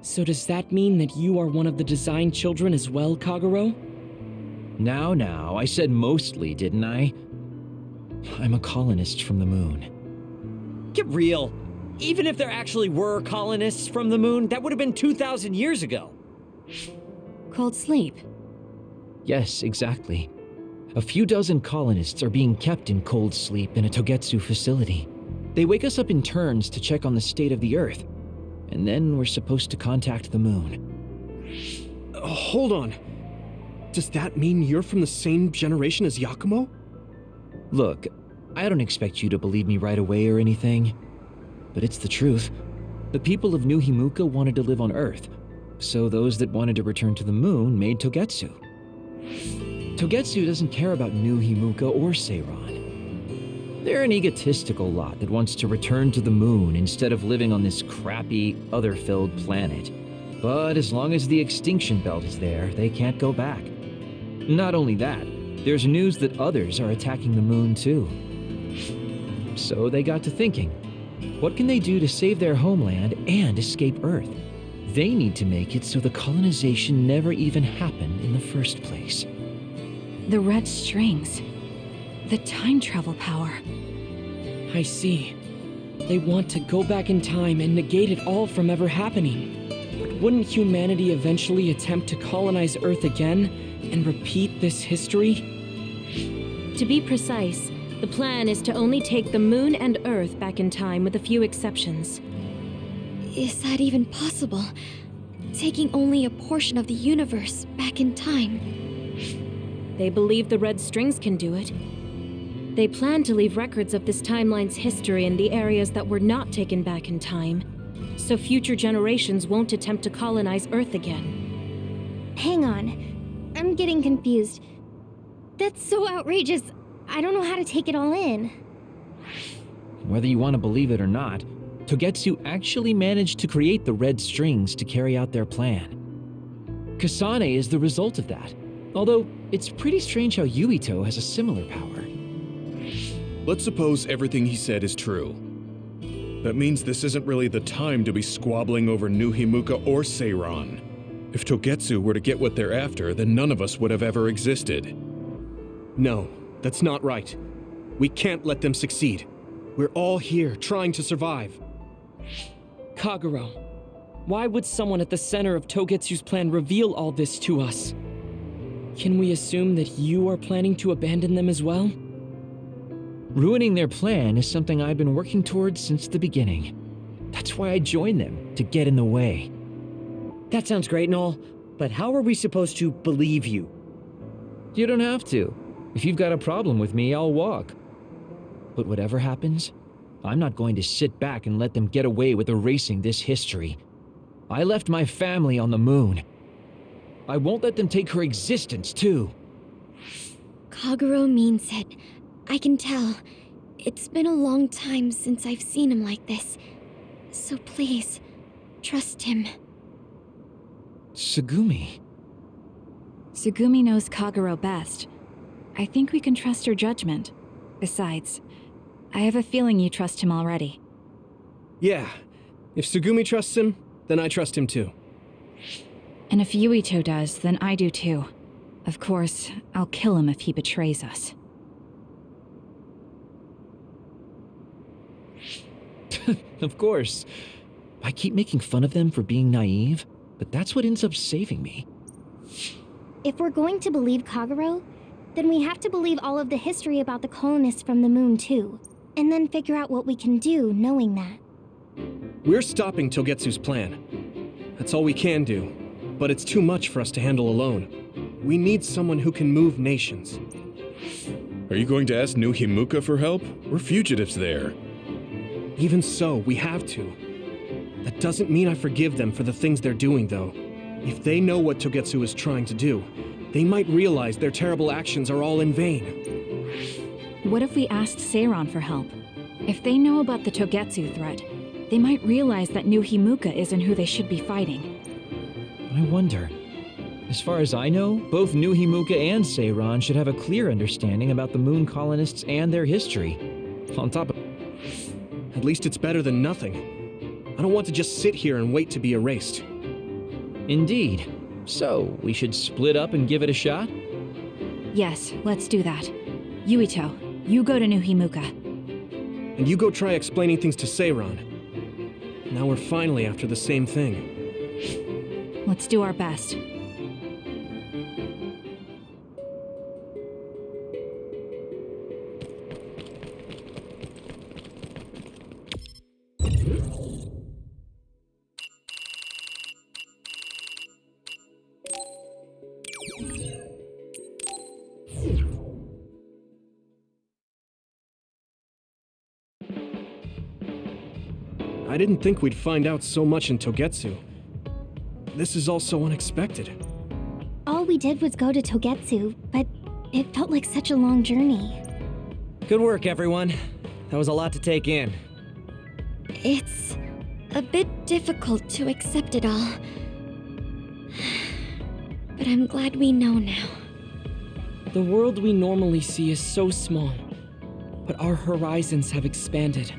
So does that mean that you are one of the design children as well, Kaguro? Now, I said mostly, didn't I? I'm a colonist from the moon. Get real. Even if there actually were colonists from the moon, that would have been 2,000 years ago. Cold sleep. Yes, exactly. A few dozen colonists are being kept in cold sleep in a Togetsu facility. They wake us up in turns to check on the state of the Earth, and then we're supposed to contact the moon. Hold on. Does that mean you're from the same generation as Yakumo? Look, I don't expect you to believe me right away or anything, but it's the truth. The people of New Himuka wanted to live on Earth, so those that wanted to return to the moon made Togetsu. Togetsu doesn't care about New Himuka or Seiran. They're an egotistical lot that wants to return to the moon instead of living on this crappy, other-filled planet. But as long as the extinction belt is there, they can't go back. Not only that, there's news that others are attacking the moon too. So they got to thinking, what can they do to save their homeland and escape Earth? They need to make it so the colonization never even happened in the first place. The red strings. The time travel power. I see. They want to go back in time and negate it all from ever happening. But wouldn't humanity eventually attempt to colonize Earth again and repeat this history? To be precise, the plan is to only take the moon and Earth back in time with a few exceptions. Is that even possible? Taking only a portion of the universe back in time? They believe the red strings can do it. They plan to leave records of this timeline's history in the areas that were not taken back in time, so future generations won't attempt to colonize Earth again. Hang on. I'm getting confused. That's so outrageous. I don't know how to take it all in. Whether you want to believe it or not, Togetsu actually managed to create the red strings to carry out their plan. Kasane is the result of that, although it's pretty strange how Yuito has a similar power. Let's suppose everything he said is true. That means this isn't really the time to be squabbling over New Himuka or Seiran. If Togetsu were to get what they're after, then none of us would have ever existed. No, that's not right. We can't let them succeed. We're all here trying to survive. Kagero, why would someone at the center of Togetsu's plan reveal all this to us? Can we assume that you are planning to abandon them as well? Ruining their plan is something I've been working towards since the beginning. That's why I joined them, to get in the way. That sounds great and all, but how are we supposed to believe you? You don't have to. If you've got a problem with me, I'll walk. But whatever happens, I'm not going to sit back and let them get away with erasing this history. I left my family on the moon. I won't let them take her existence, too. Kagero means it. I can tell. It's been a long time since I've seen him like this. So please, trust him. Tsugumi. Tsugumi knows Kagero best. I think we can trust her judgment. Besides, I have a feeling you trust him already. Yeah. If Tsugumi trusts him, then I trust him too. And if Yuito does, then I do too. Of course, I'll kill him if he betrays us. Of course. I keep making fun of them for being naive, but that's what ends up saving me. If we're going to believe Kagero, then we have to believe all of the history about the colonists from the moon too. And then figure out what we can do knowing that. We're stopping Togetsu's plan. That's all we can do. But it's too much for us to handle alone. We need someone who can move nations. Are you going to ask New Himuka for help? We're fugitives there. Even so, we have to. That doesn't mean I forgive them for the things they're doing, though. If they know what Togetsu is trying to do, they might realize their terrible actions are all in vain. What if we asked Seiran for help? If they know about the Togetsu threat, they might realize that New Himuka isn't who they should be fighting. I wonder. As far as I know, both New Himuka and Seiran should have a clear understanding about the moon colonists and their history. On top of... At least it's better than nothing. I don't want to just sit here and wait to be erased. Indeed. So, we should split up and give it a shot? Yes, let's do that. Yuito, you go to New Himuka. And you go try explaining things to Seiran. Now we're finally after the same thing. Let's do our best. I didn't think we'd find out so much in Togetsu. This is all so unexpected. All we did was go to Togetsu, but it felt like such a long journey. Good work, everyone. That was a lot to take in. It's a bit difficult to accept it all. But I'm glad we know now. The world we normally see is so small, but our horizons have expanded.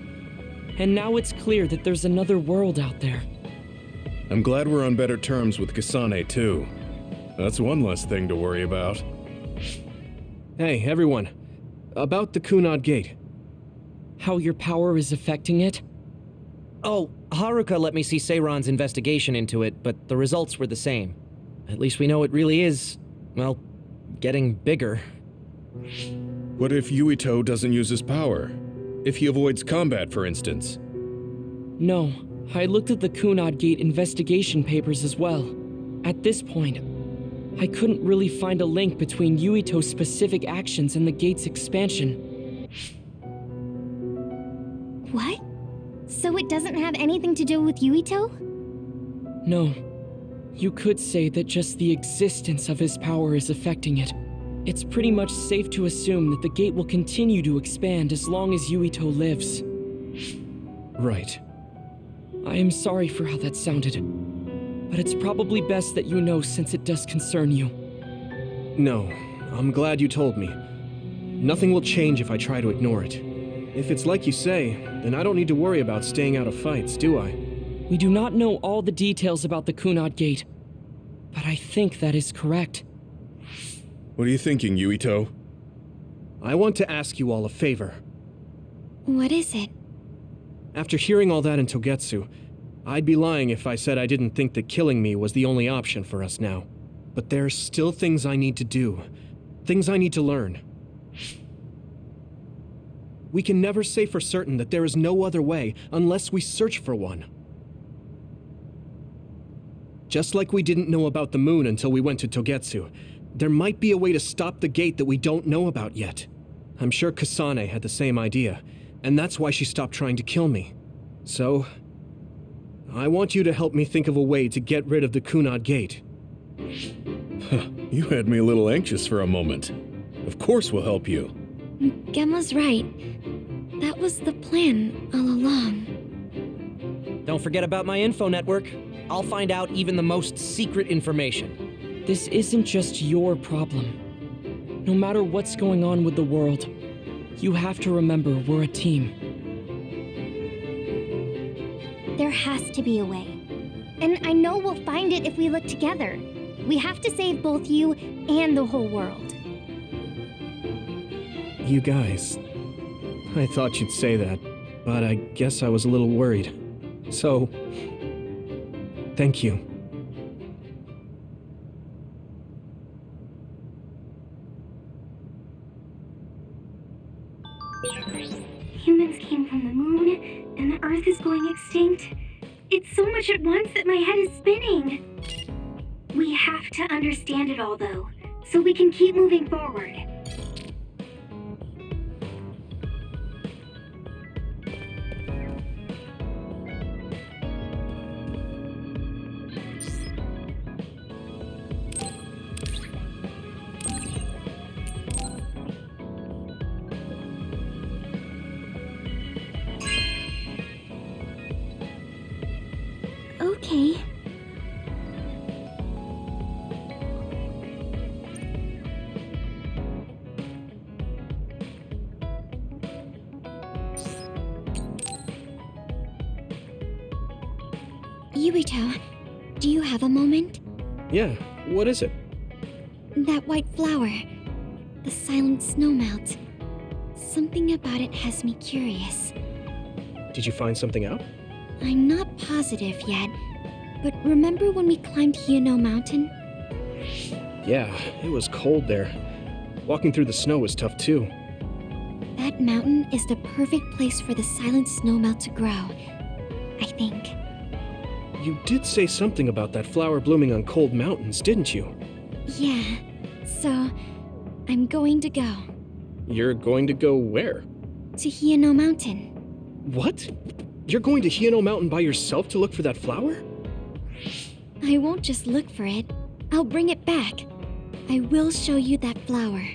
And now it's clear that there's another world out there. I'm glad we're on better terms with Kasane, too. That's one less thing to worry about. Hey, everyone. About the Kunad Gate. How your power is affecting it? Oh, Haruka let me see Seiran's investigation into it, but the results were the same. At least we know it really is, well, getting bigger. What if Yuito doesn't use his power? If he avoids combat, for instance? No, I looked at the Kunad Gate investigation papers as well. At this point, I couldn't really find a link between Yuito's specific actions and the gate's expansion. What? So it doesn't have anything to do with Yuito? No. You could say that just the existence of his power is affecting it. It's pretty much safe to assume that the gate will continue to expand as long as Yuito lives. Right. I am sorry for how that sounded, but it's probably best that you know since it does concern you. No, I'm glad you told me. Nothing will change if I try to ignore it. If it's like you say, then I don't need to worry about staying out of fights, do I? We do not know all the details about the Kunad Gate, but I think that is correct. What are you thinking, Yuito? I want to ask you all a favor. What is it? After hearing all that in Togetsu, I'd be lying if I said I didn't think that killing me was the only option for us now. But there's still things I need to do. Things I need to learn. We can never say for certain that there is no other way unless we search for one. Just like we didn't know about the moon until we went to Togetsu, there might be a way to stop the gate that we don't know about yet. I'm sure Kasane had the same idea, and that's why she stopped trying to kill me. So, I want you to help me think of a way to get rid of the Kunad Gate. You had me a little anxious for a moment. Of course we'll help you. Gemma's right. That was the plan all along. Don't forget about my info network. I'll find out even the most secret information. This isn't just your problem. No matter what's going on with the world, you have to remember we're a team. There has to be a way. And I know we'll find it if we look together. We have to save both you and the whole world. You guys. I thought you'd say that, but I guess I was a little worried. So, thank you. Humans came from the moon, and the Earth is going extinct. It's so much at once that my head is spinning. We have to understand it all, though, so we can keep moving forward. Okay. Yuito, do you have a moment? Yeah, what is it? That white flower. The silent snowmelt. Something about it has me curious. Did you find something out? I'm not positive yet, but remember when we climbed Hino Mountain? Yeah, it was cold there. Walking through the snow was tough too. That mountain is the perfect place for the silent snowmelt to grow, I think. You did say something about that flower blooming on cold mountains, didn't you? Yeah, so I'm going to go. You're going to go where? To Hino Mountain. What? You're going to Hino Mountain by yourself to look for that flower? I won't just look for it. I'll bring it back. I will show you that flower.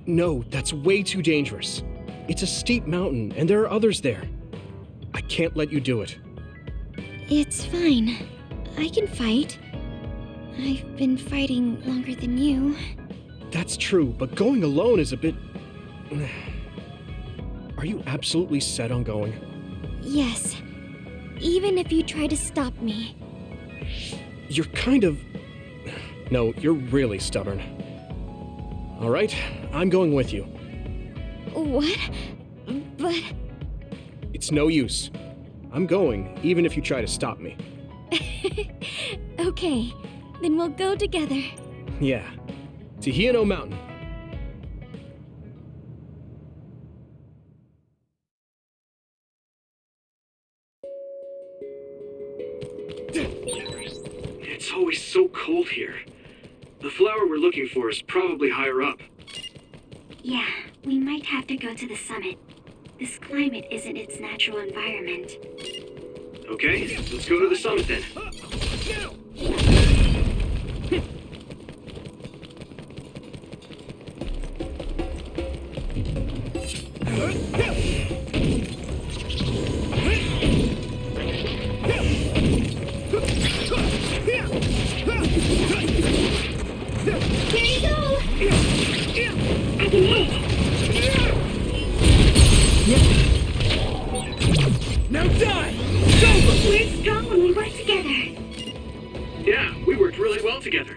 No, that's way too dangerous. It's a steep mountain, and there are others there. I can't let you do it. It's fine. I can fight. I've been fighting longer than you. That's true, but going alone is a bit... Are you absolutely set on going? Yes. Even if you try to stop me. You're kind of... No, you're really stubborn. All right, I'm going with you. What? But... It's no use. I'm going, even if you try to stop me. Okay, then we'll go together. Yeah. To Hino Mountain. It's always so cold here. The flower we're looking for is probably higher up. Yeah, we might have to go to the summit. This climate isn't its natural environment. Okay, let's go to the summit then. Now die! It's over! We're strong when we work together. Yeah, we worked really well together.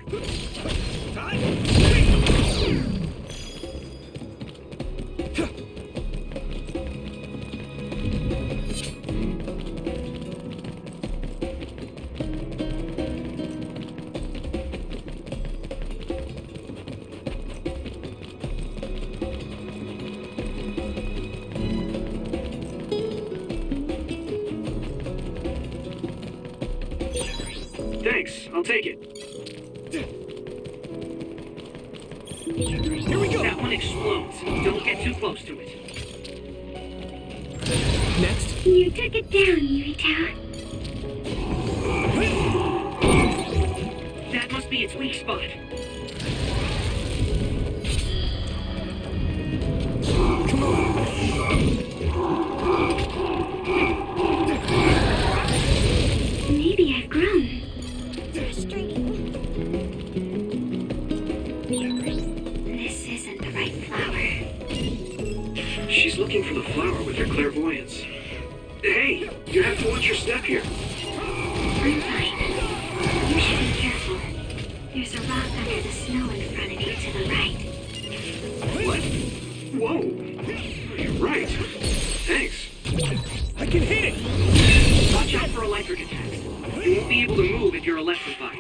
Thanks, I'll take it. Here we go! That one explodes. Don't get too close to it. Next. You took it down, Yuito. That must be its weak spot. Maybe I've grown. This isn't the right flower. She's looking for the flower with her clairvoyance. Hey, you have to watch your step here. I'm fine. You should be careful. There's a rock under the snow in front of you to the right. What? Whoa. You're right. Thanks. I can hit it! Watch out for electric attacks. You won't be able to move if you're electrified.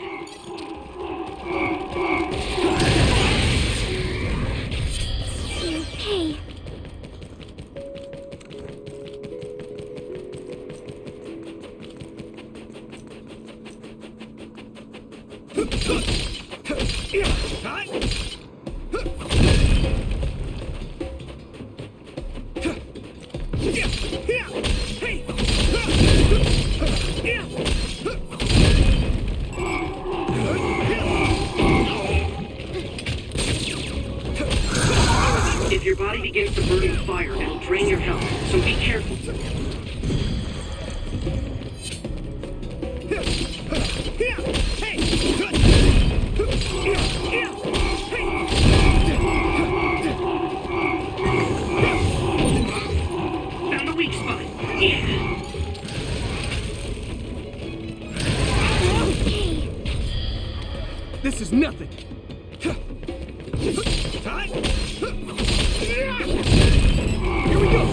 Okay. If your body begins to burn in fire, it'll drain your health, so be careful. Found a weak spot. Yeah. This is nothing. Here we go.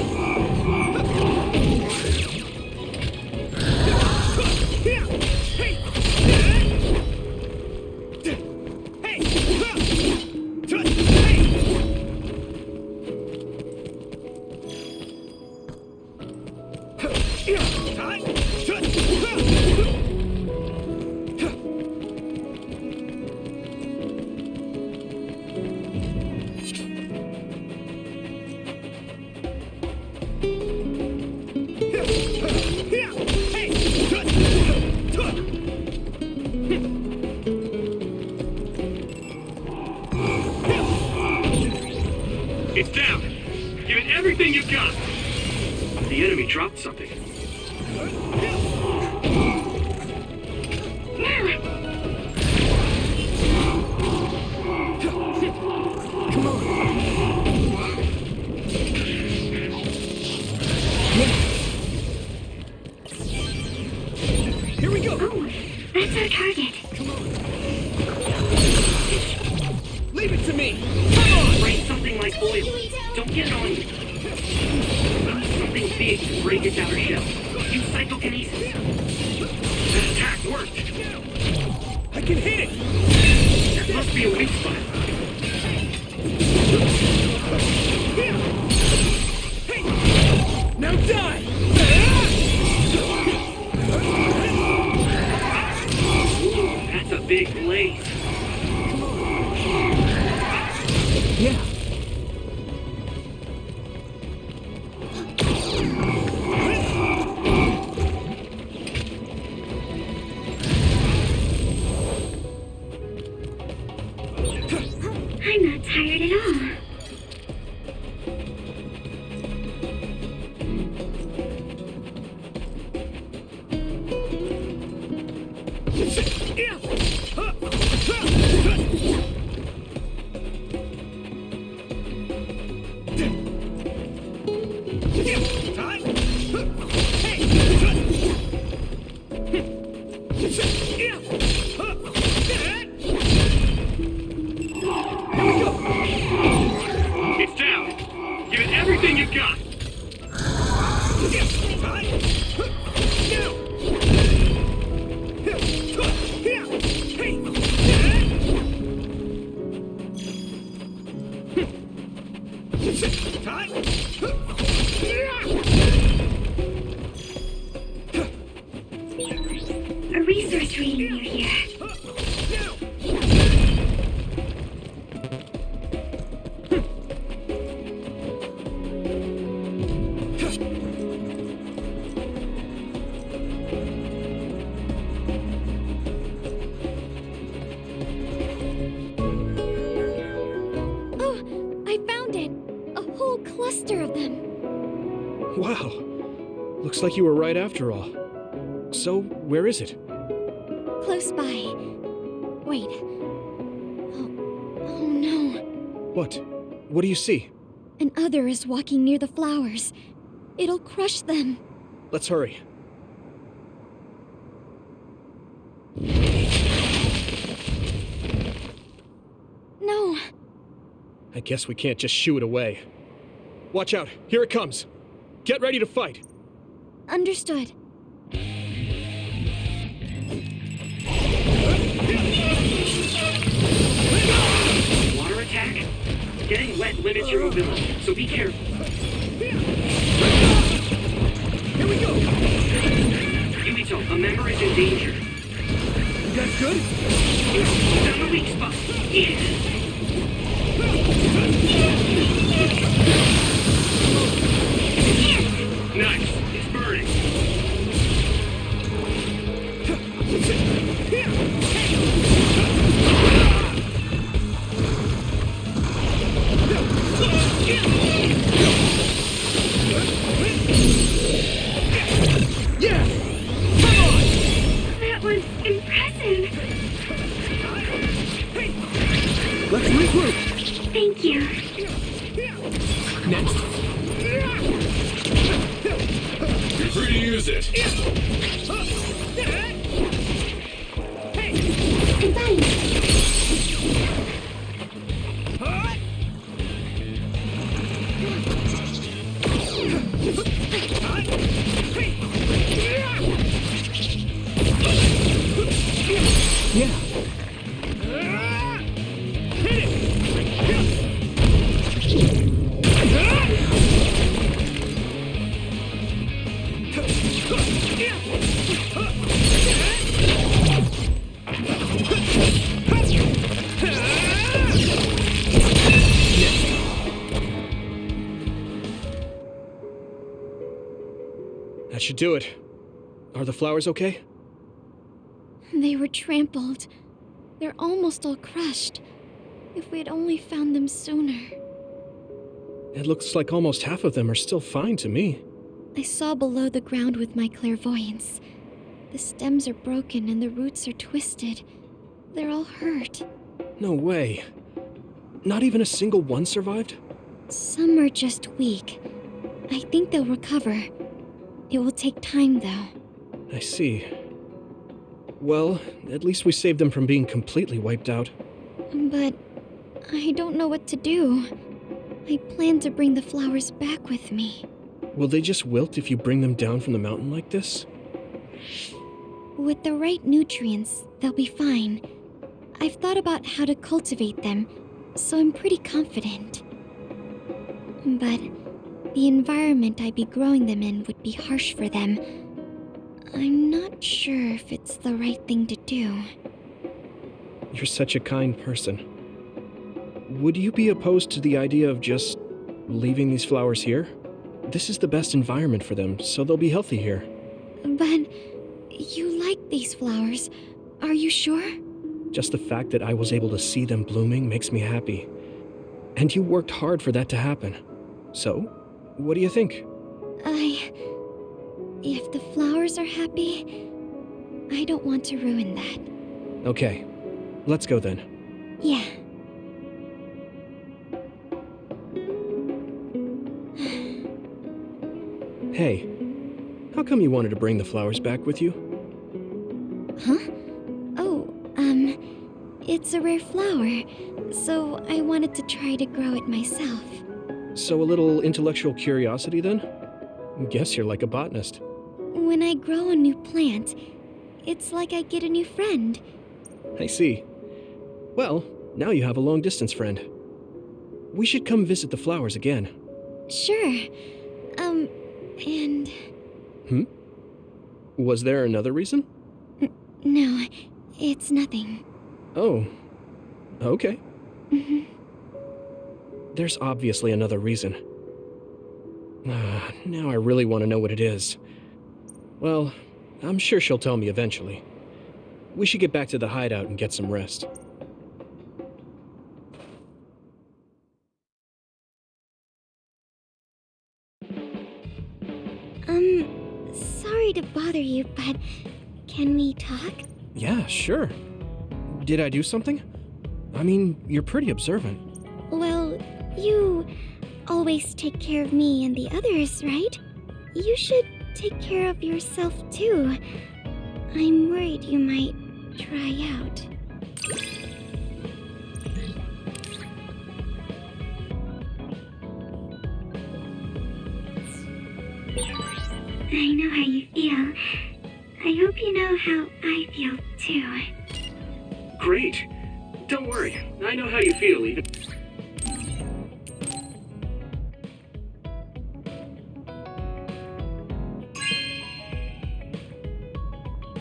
It's down. Give it everything you've got. The enemy dropped something. spoiled. Don't get it on you. Something big to break its outer shell. Use psychokinesis. That attack worked. I can hit it! That must be a weak spot. Now die! Ooh, that's a big blaze. Yeah. I'm not tired at all. It's down. Give it everything you've got. A resource reading near here. Oh, I found it! A whole cluster of them. Wow. Looks like you were right after all. So, where is it? Close by. Wait. Oh no. What? What do you see? An other is walking near the flowers. It'll crush them. Let's hurry. No. I guess we can't just shoo it away. Watch out, here it comes. Get ready to fight. Understood. Water attack? Getting wet limits your mobility, so be careful. Here we go. Yuito, a member is in danger. You guys good? Found the weak spot. Nice. It's burning. Yeah! That was impressive. Let's regroup! Thank you. Next. You're free to use it. Yeah. That should do it. Are the flowers okay? They were trampled. They're almost all crushed. If we'd only found them sooner. It looks like almost half of them are still fine to me. I saw below the ground with my clairvoyance. The stems are broken and the roots are twisted. They're all hurt. No way. Not even a single one survived? Some are just weak. I think they'll recover. It will take time, though. I see. Well, at least we saved them from being completely wiped out. But I don't know what to do. I plan to bring the flowers back with me. Will they just wilt if you bring them down from the mountain like this? With the right nutrients, they'll be fine. I've thought about how to cultivate them, so I'm pretty confident. But the environment I'd be growing them in would be harsh for them. I'm not sure if it's the right thing to do. You're such a kind person. Would you be opposed to the idea of just leaving these flowers here? This is the best environment for them, so they'll be healthy here. But you like these flowers, are you sure? Just the fact that I was able to see them blooming makes me happy. And you worked hard for that to happen. So, what do you think? If the flowers are happy, I don't want to ruin that. Okay, let's go then. Yeah. Hey, how come you wanted to bring the flowers back with you? Huh? Oh, it's a rare flower, so I wanted to try to grow it myself. So a little intellectual curiosity then? Guess you're like a botanist. When I grow a new plant, it's like I get a new friend. I see. Well, now you have a long-distance friend. We should come visit the flowers again. Sure. And... Was there another reason? No, it's nothing. Oh, okay. Mhm. There's obviously another reason. Now I really want to know what it is. Well, I'm sure she'll tell me eventually. We should get back to the hideout and get some rest. Sorry to bother you, but can we talk? Yeah, sure. Did I do something? I mean, you're pretty observant. Well, you always take care of me and the others, right? You should take care of yourself too. I'm worried you might try out. I know how you feel. I hope you know how I feel too. Great. Don't worry. I know how you feel, even.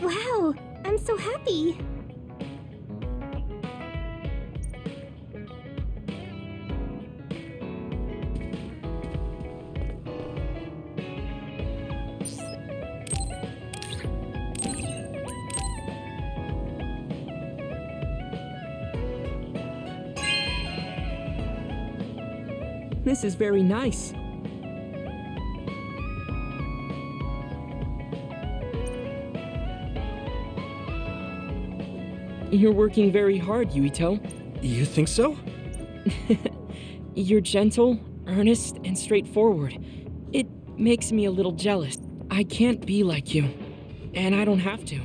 Wow, I'm so happy. This is very nice. You're working very hard, Yuito. You think so? You're gentle, earnest, and straightforward. It makes me a little jealous. I can't be like you, and I don't have to.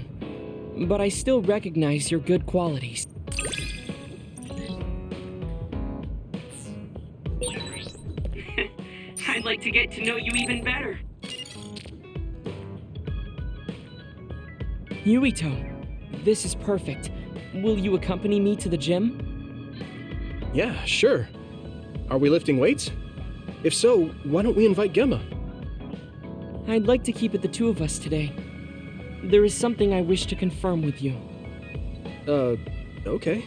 But I still recognize your good qualities. I'd like to get to know you even better. Yuito, this is perfect. Will you accompany me to the gym? Yeah, sure. Are we lifting weights? If so, why don't we invite Gemma? I'd like to keep it the two of us today. There is something I wish to confirm with you. Okay.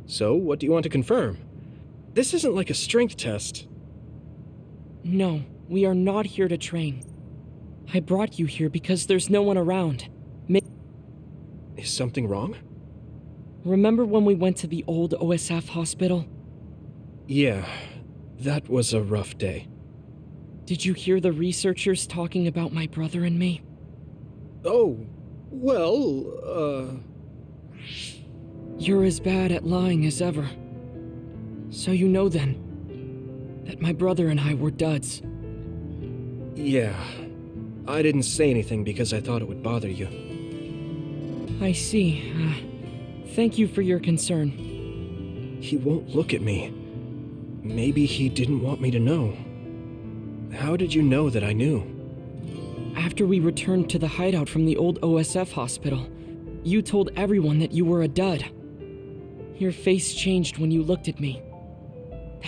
So, what do you want to confirm? This isn't like a strength test. No, we are not here to train. I brought you here because there's no one around. Is something wrong? Remember when we went to the old OSF hospital? Yeah, that was a rough day. Did you hear the researchers talking about my brother and me? Oh, well, You're as bad at lying as ever. So you know then, that my brother and I were duds. Yeah. I didn't say anything because I thought it would bother you. I see. Thank you for your concern. He won't look at me. Maybe he didn't want me to know. How did you know that I knew? After we returned to the hideout from the old OSF hospital, you told everyone that you were a dud. Your face changed when you looked at me.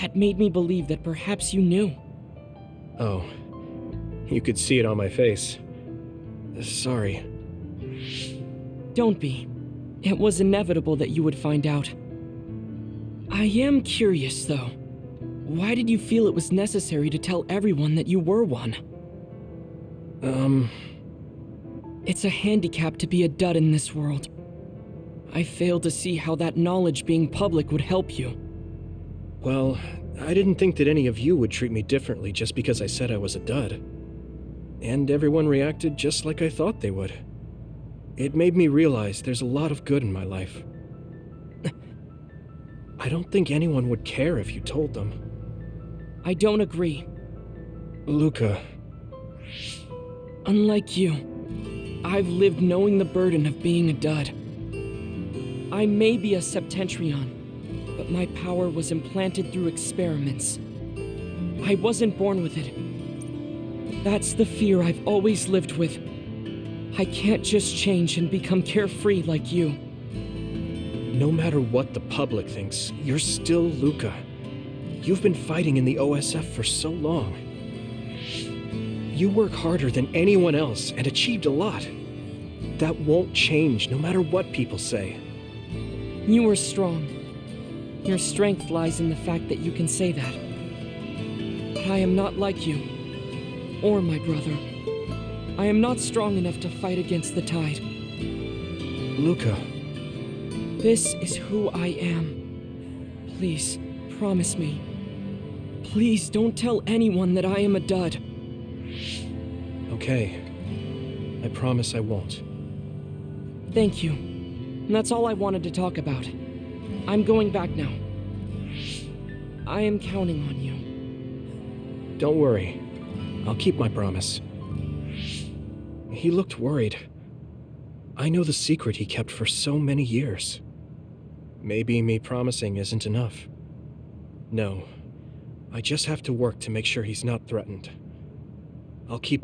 That made me believe that perhaps you knew. Oh, you could see it on my face. Sorry. Don't be. It was inevitable that you would find out. I am curious, though. Why did you feel it was necessary to tell everyone that you were one? It's a handicap to be a dud in this world. I fail to see how that knowledge being public would help you. Well, I didn't think that any of you would treat me differently just because I said I was a dud. And everyone reacted just like I thought they would. It made me realize there's a lot of good in my life. I don't think anyone would care if you told them. I don't agree. Luca. Unlike you, I've lived knowing the burden of being a dud. I may be a Septentrion, but my power was implanted through experiments. I wasn't born with it. That's the fear I've always lived with. I can't just change and become carefree like you. No matter what the public thinks, you're still Luca. You've been fighting in the OSF for so long. You work harder than anyone else and achieved a lot. That won't change no matter what people say. You are strong. Your strength lies in the fact that you can say that. But I am not like you, or my brother. I am not strong enough to fight against the tide. Luca. This is who I am. Please, promise me. Please don't tell anyone that I am a dud. Okay. I promise I won't. Thank you. And that's all I wanted to talk about. I'm going back now. I am counting on you. Don't worry. I'll keep my promise. He looked worried. I know the secret he kept for so many years. Maybe me promising isn't enough. No. I just have to work to make sure he's not threatened. I'll keep...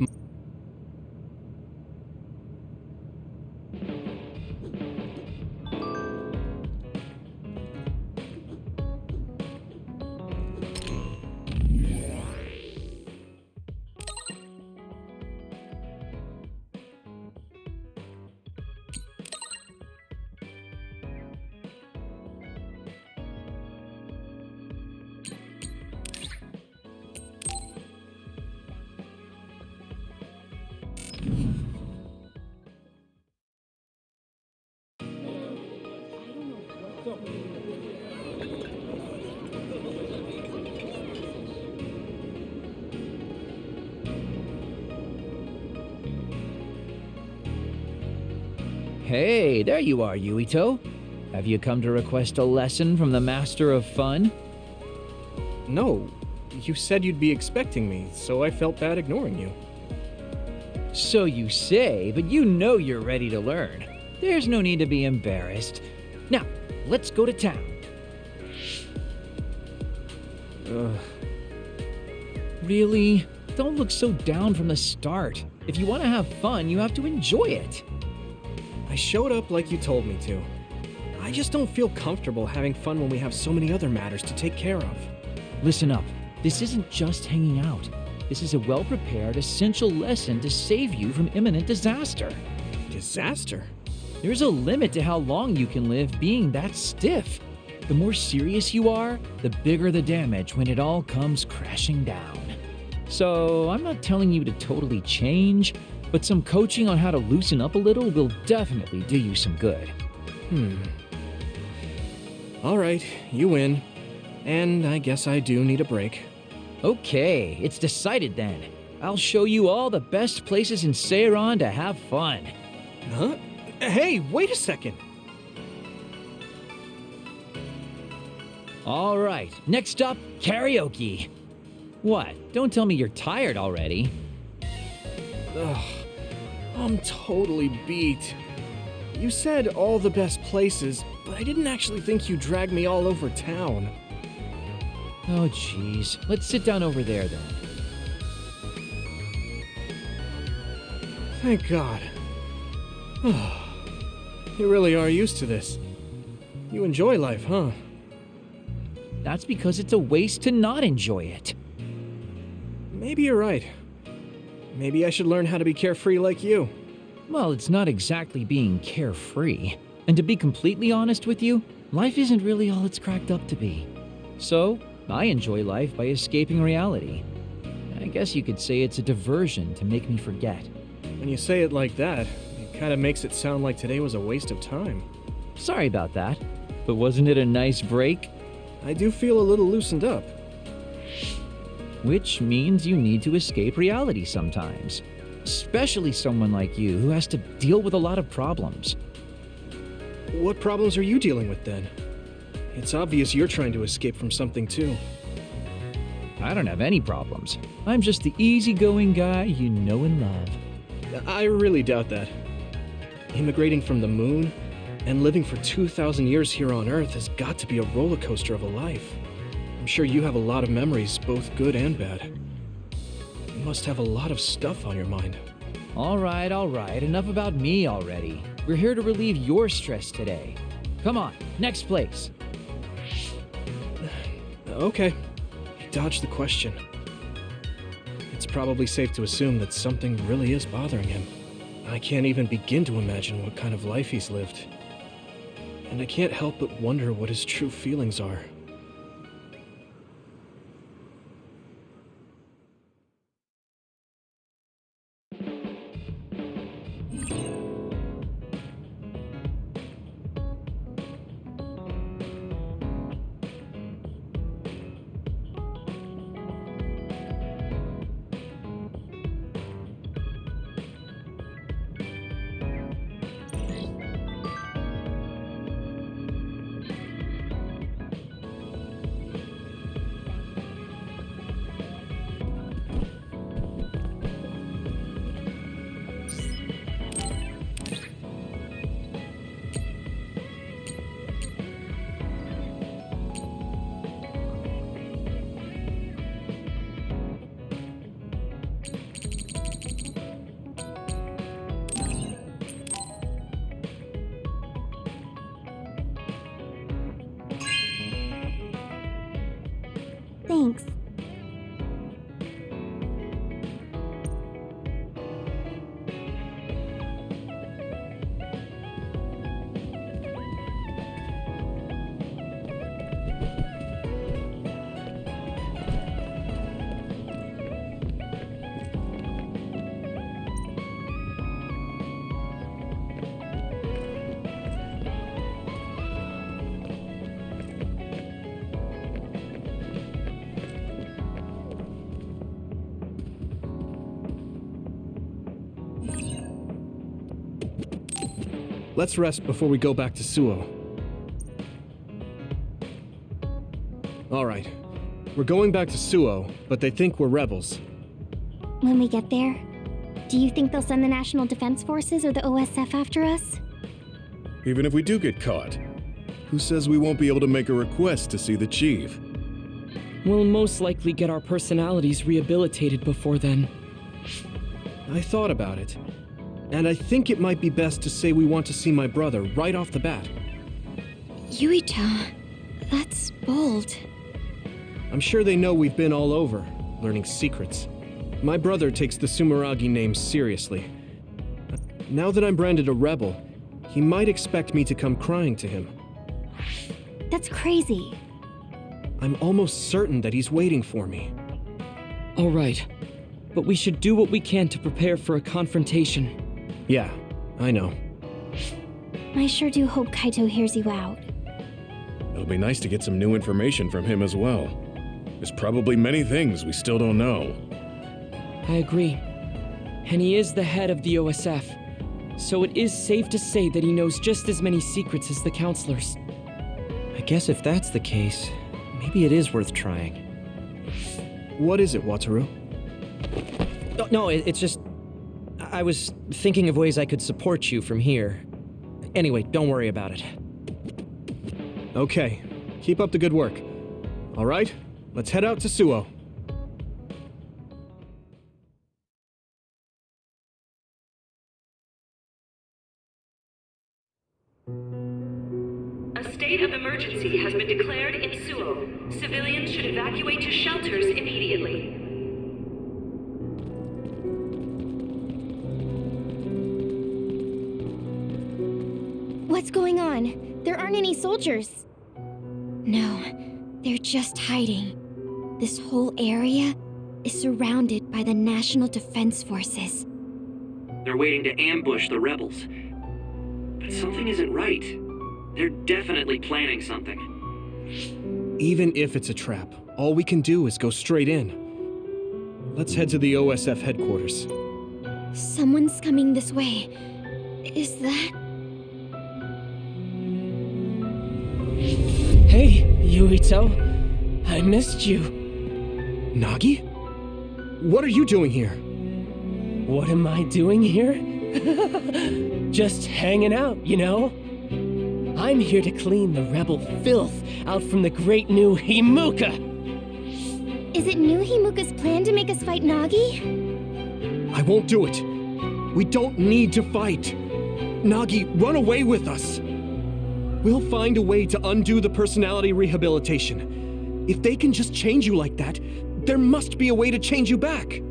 Hey, there you are, Yuito. Have you come to request a lesson from the Master of Fun? No. You said you'd be expecting me, so I felt bad ignoring you. So you say, but you know you're ready to learn. There's no need to be embarrassed. Now, let's go to town. Really? Don't look so down from the start. If you want to have fun, you have to enjoy it. I showed up like you told me to. I just don't feel comfortable having fun when we have so many other matters to take care of. Listen up. This isn't just hanging out. This is a well-prepared, essential lesson to save you from imminent disaster. Disaster? There's a limit to how long you can live being that stiff. The more serious you are, the bigger the damage when it all comes crashing down. So, I'm not telling you to totally change, but some coaching on how to loosen up a little will definitely do you some good. All right, you win. And I guess I do need a break. Okay, it's decided then. I'll show you all the best places in Seiron to have fun. Huh? Hey, wait a second. All right, next up, karaoke. What? Don't tell me you're tired already. Ugh, I'm totally beat. You said all the best places, but I didn't actually think you dragged me all over town. Oh, jeez. Let's sit down over there, then. Thank God. You really are used to this. You enjoy life, huh? That's because it's a waste to not enjoy it. Maybe you're right. Maybe I should learn how to be carefree like you. Well, it's not exactly being carefree. And to be completely honest with you, life isn't really all it's cracked up to be. So, I enjoy life by escaping reality. I guess you could say it's a diversion to make me forget. When you say it like that, it kind of makes it sound like today was a waste of time. Sorry about that, but wasn't it a nice break? I do feel a little loosened up. Which means you need to escape reality sometimes. Especially someone like you who has to deal with a lot of problems. What problems are you dealing with then? It's obvious you're trying to escape from something too. I don't have any problems. I'm just the easygoing guy you know and love. I really doubt that. Immigrating from the moon and living for 2,000 years here on Earth has got to be a roller coaster of a life. I'm sure you have a lot of memories, both good and bad. You must have a lot of stuff on your mind. All right, enough about me already. We're here to relieve your stress today. Come on, next place. Okay, you dodged the question. It's probably safe to assume that something really is bothering him. I can't even begin to imagine what kind of life he's lived. And I can't help but wonder what his true feelings are. Thanks. Let's rest before we go back to Suo. Alright, we're going back to Suo, but they think we're rebels. When we get there, do you think they'll send the National Defense Forces or the OSF after us? Even if we do get caught, who says we won't be able to make a request to see the chief? We'll most likely get our personalities rehabilitated before then. I thought about it, and I think it might be best to say we want to see my brother right off the bat. Yuito, that's bold. I'm sure they know we've been all over, learning secrets. My brother takes the Sumeragi name seriously. Now that I'm branded a rebel, he might expect me to come crying to him. That's crazy. I'm almost certain that he's waiting for me. All right, but we should do what we can to prepare for a confrontation. Yeah, I know. I sure do hope Kaito hears you out. It'll be nice to get some new information from him as well. There's probably many things we still don't know. I agree. And he is the head of the OSF, so it is safe to say that he knows just as many secrets as the counselors. I guess if that's the case, maybe it is worth trying. What is it, Wataru? No, it's just... I was thinking of ways I could support you from here. Anyway, don't worry about it. Okay, keep up the good work. All right, let's head out to Suo. A state of emergency has been declared in Suo. Civilians should evacuate to shelters immediately. What's going on? There aren't any soldiers. No, they're just hiding. This whole area is surrounded by the National Defense Forces. They're waiting to ambush the rebels. But something isn't right. They're definitely planning something. Even if it's a trap, all we can do is go straight in. Let's head to the OSF headquarters. Someone's coming this way. Is that... Hey, Yuito. I missed you. Nagi? What are you doing here? What am I doing here? Just hanging out, you know? I'm here to clean the rebel filth out from the great new Himuka! Is it new Himuka's plan to make us fight Nagi? I won't do it. We don't need to fight. Nagi, run away with us. We'll find a way to undo the personality rehabilitation. If they can just change you like that, there must be a way to change you back.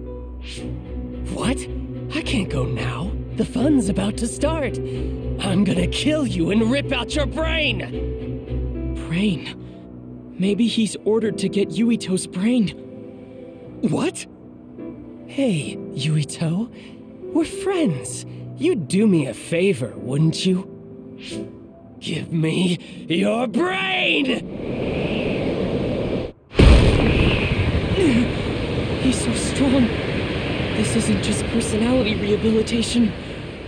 What? I can't go now. The fun's about to start. I'm gonna kill you and rip out your brain! Brain? Maybe he's ordered to get Yuito's brain. What? Hey, Yuito. We're friends. You'd do me a favor, wouldn't you? Give me your brain! He's so strong. This isn't just personality rehabilitation.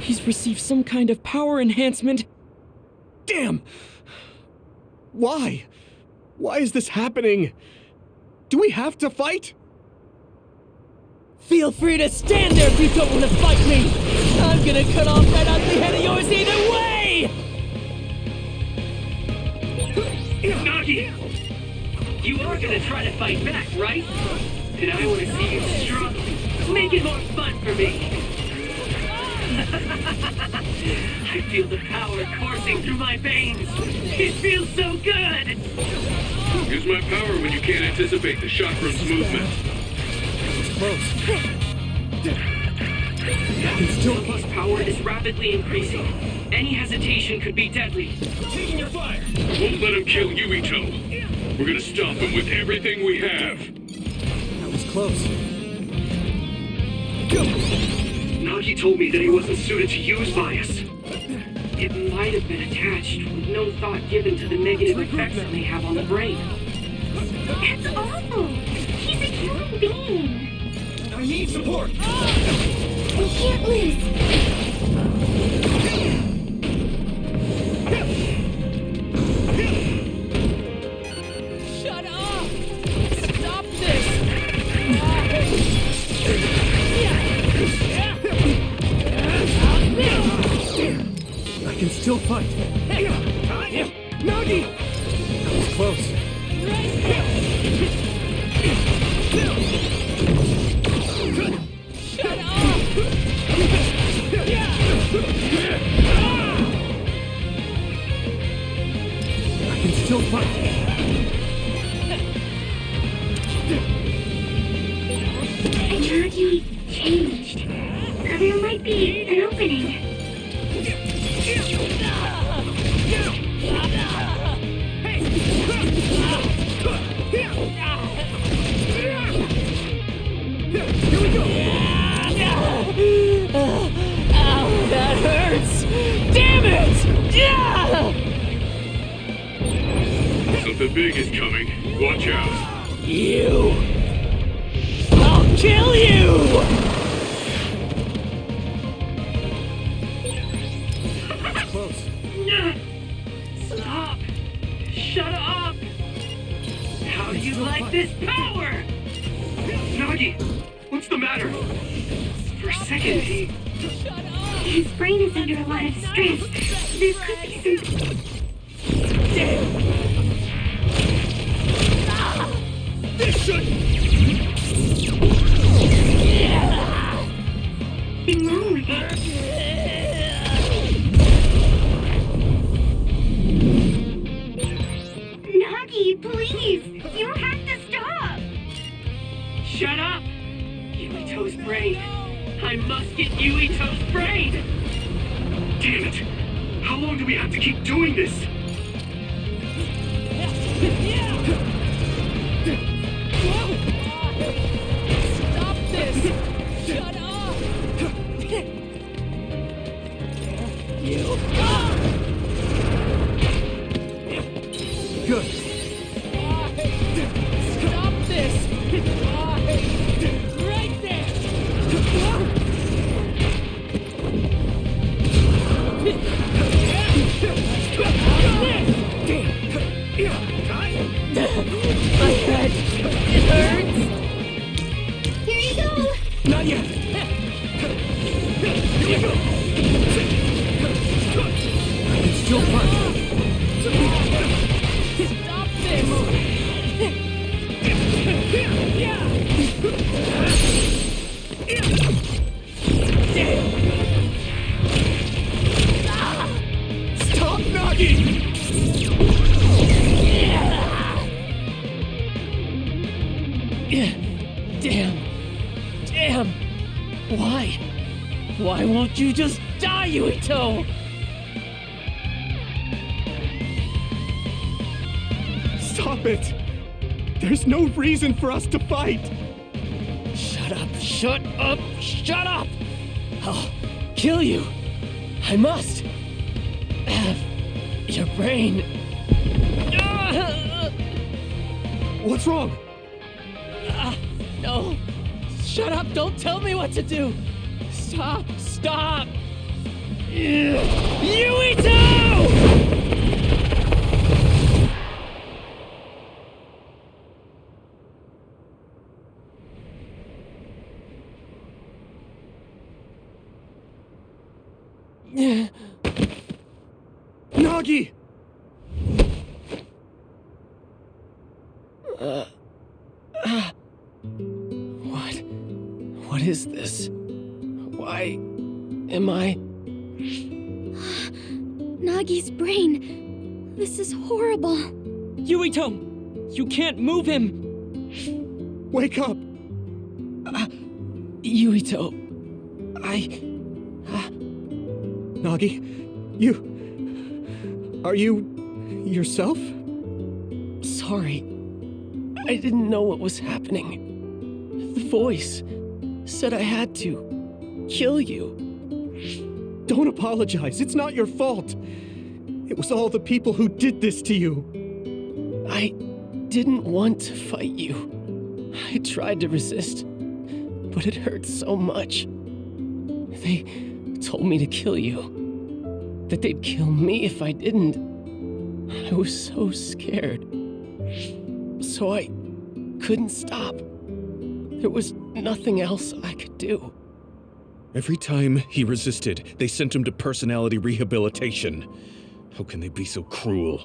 He's received some kind of power enhancement. Damn! Why? Why is this happening? Do we have to fight? Feel free to stand there if you don't want to fight me! I'm gonna cut off that ugly head of yours either way! Nagi! You are gonna try to fight back, right? And I want to see you struggle. Make it more fun for me! I feel the power coursing through my veins! It feels so good! Use my power when you can't anticipate the chakrams movement. Close. Silva's power is rapidly increasing. Any hesitation could be deadly. Taking your fire! Won't let him kill Yuito. We're gonna stop him with everything we have. That was close. Nagi told me that he wasn't suited to use bias. It might have been attached with no thought given to the negative effects it may have on the brain. That's awful! He's a human being! I need support! We can't lose! Shut up! Stop this! I can still fight. Nagi! That was close. Shut up! I can still fight. Nagi changed. There might be an opening. Here we go! Ow, that hurts! Damn it! Something big is coming. Watch out. You! I'll kill you! Close. Stop! Shut up! How do you like this power? Nagi, what's the matter? For a second, His brain is under a lot of stress. There could be some... Damn! This should... Something wrong with it. Nagi, please! You have to stop! Shut up! Yuito's brain. I must get Yuito's brain! Damn it! How long do we have to keep doing this? Stop this! Shut up! You... Good. Stop this! Right there! My head! It hurts! Here you go! Not yet! Here we go! It's still hurt! Stop this! Damn! Stop knocking! Damn! Damn! Why? Why won't you just die, Yuito? Stop it! There's no reason for us to fight! Shut up! Shut up! Shut up! I'll kill you! I must have your brain. What's wrong? No! Shut up! Don't tell me what to do! Stop! Stop! Yuito! Nagi! What is this? Why am I... Nagi's brain. This is horrible. Yuito! You can't move him! Wake up! Yuito... Nagi, you... Are you... yourself? Sorry. I didn't know what was happening. The voice said I had to kill you. Don't apologize. It's not your fault. It was all the people who did this to you. I didn't want to fight you. I tried to resist, but it hurt so much. They told me to kill you. That they'd kill me if I didn't. I was so scared. So I couldn't stop. There was nothing else I could do. Every time he resisted, they sent him to personality rehabilitation. How can they be so cruel?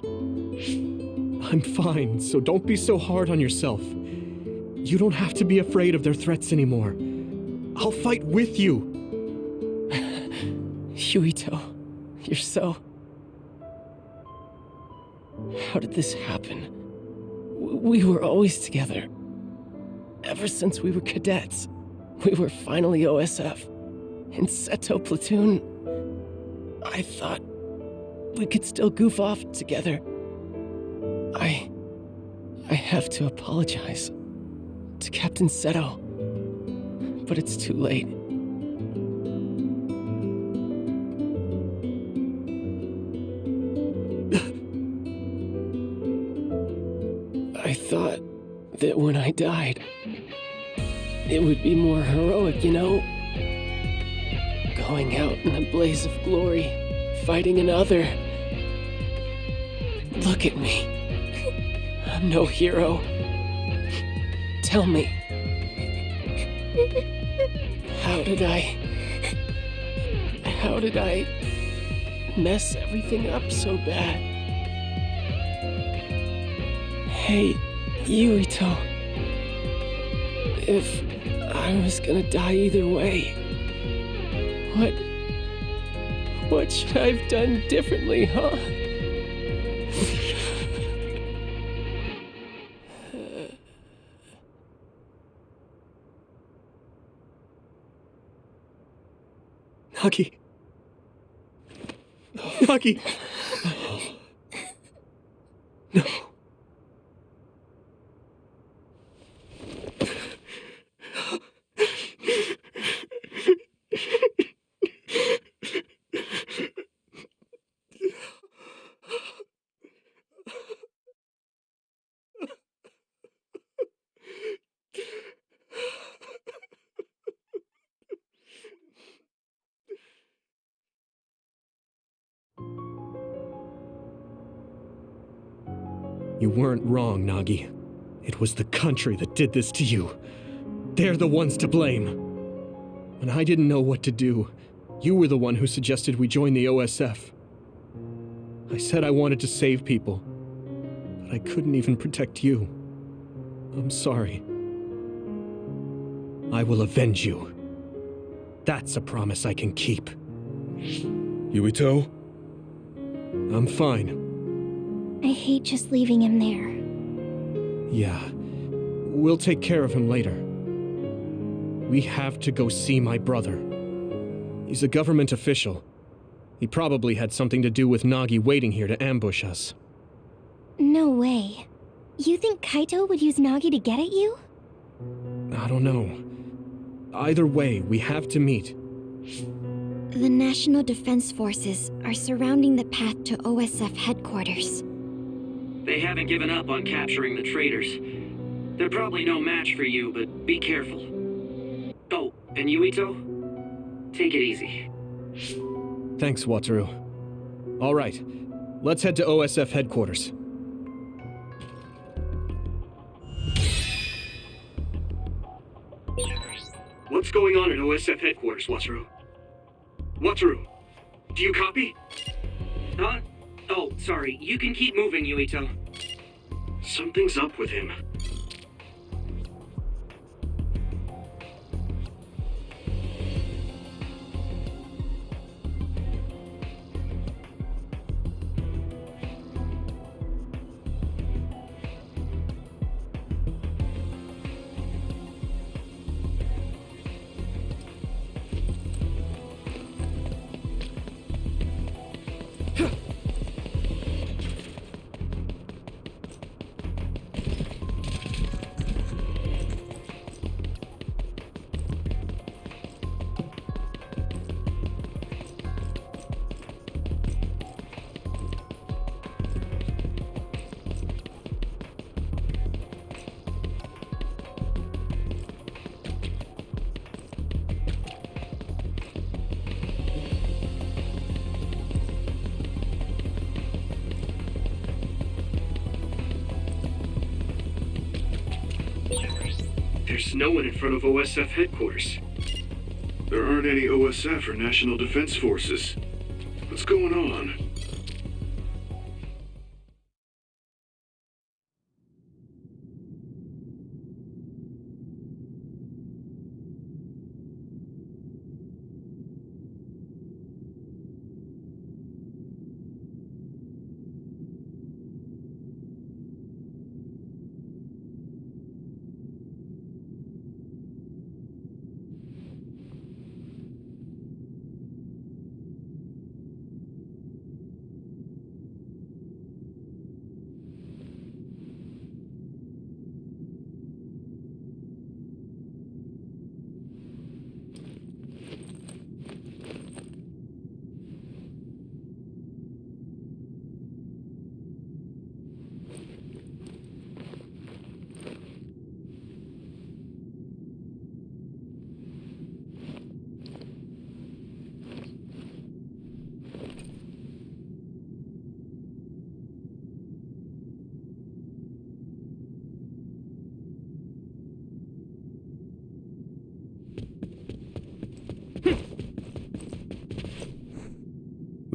I'm fine, so don't be so hard on yourself. You don't have to be afraid of their threats anymore. I'll fight with you. Yuito, you're so... How did this happen? We were always together. Ever since we were cadets. We were finally OSF. In Seto Platoon. I thought we could still goof off together. I have to apologize to Captain Seto. But it's too late. I thought that when I died, it would be more heroic, you know? Going out in a blaze of glory, fighting another. Look at me. I'm no hero. Tell me. How did I mess everything up so bad. Hey, Yuito. If I was gonna die either way, what should I have done differently, huh? Nagi. Nagi. No. You weren't wrong, Nagi. It was the country that did this to you. They're the ones to blame. When I didn't know what to do, you were the one who suggested we join the OSF. I said I wanted to save people, but I couldn't even protect you. I'm sorry. I will avenge you. That's a promise I can keep. Yuito? I'm fine. I hate just leaving him there. Yeah. We'll take care of him later. We have to go see my brother. He's a government official. He probably had something to do with Nagi waiting here to ambush us. No way. You think Kaito would use Nagi to get at you? I don't know. Either way, we have to meet. The National Defense Forces are surrounding the path to OSF headquarters. They haven't given up on capturing the traitors. They're probably no match for you, but be careful. Oh, and Yuito? Take it easy. Thanks, Wataru. All right, let's head to OSF headquarters. What's going on at OSF headquarters, Wataru? Wataru, do you copy? Huh? Oh, sorry. You can keep moving, Yuito. Something's up with him. There's no one in front of OSF headquarters. There aren't any OSF or National Defense Forces. What's going on?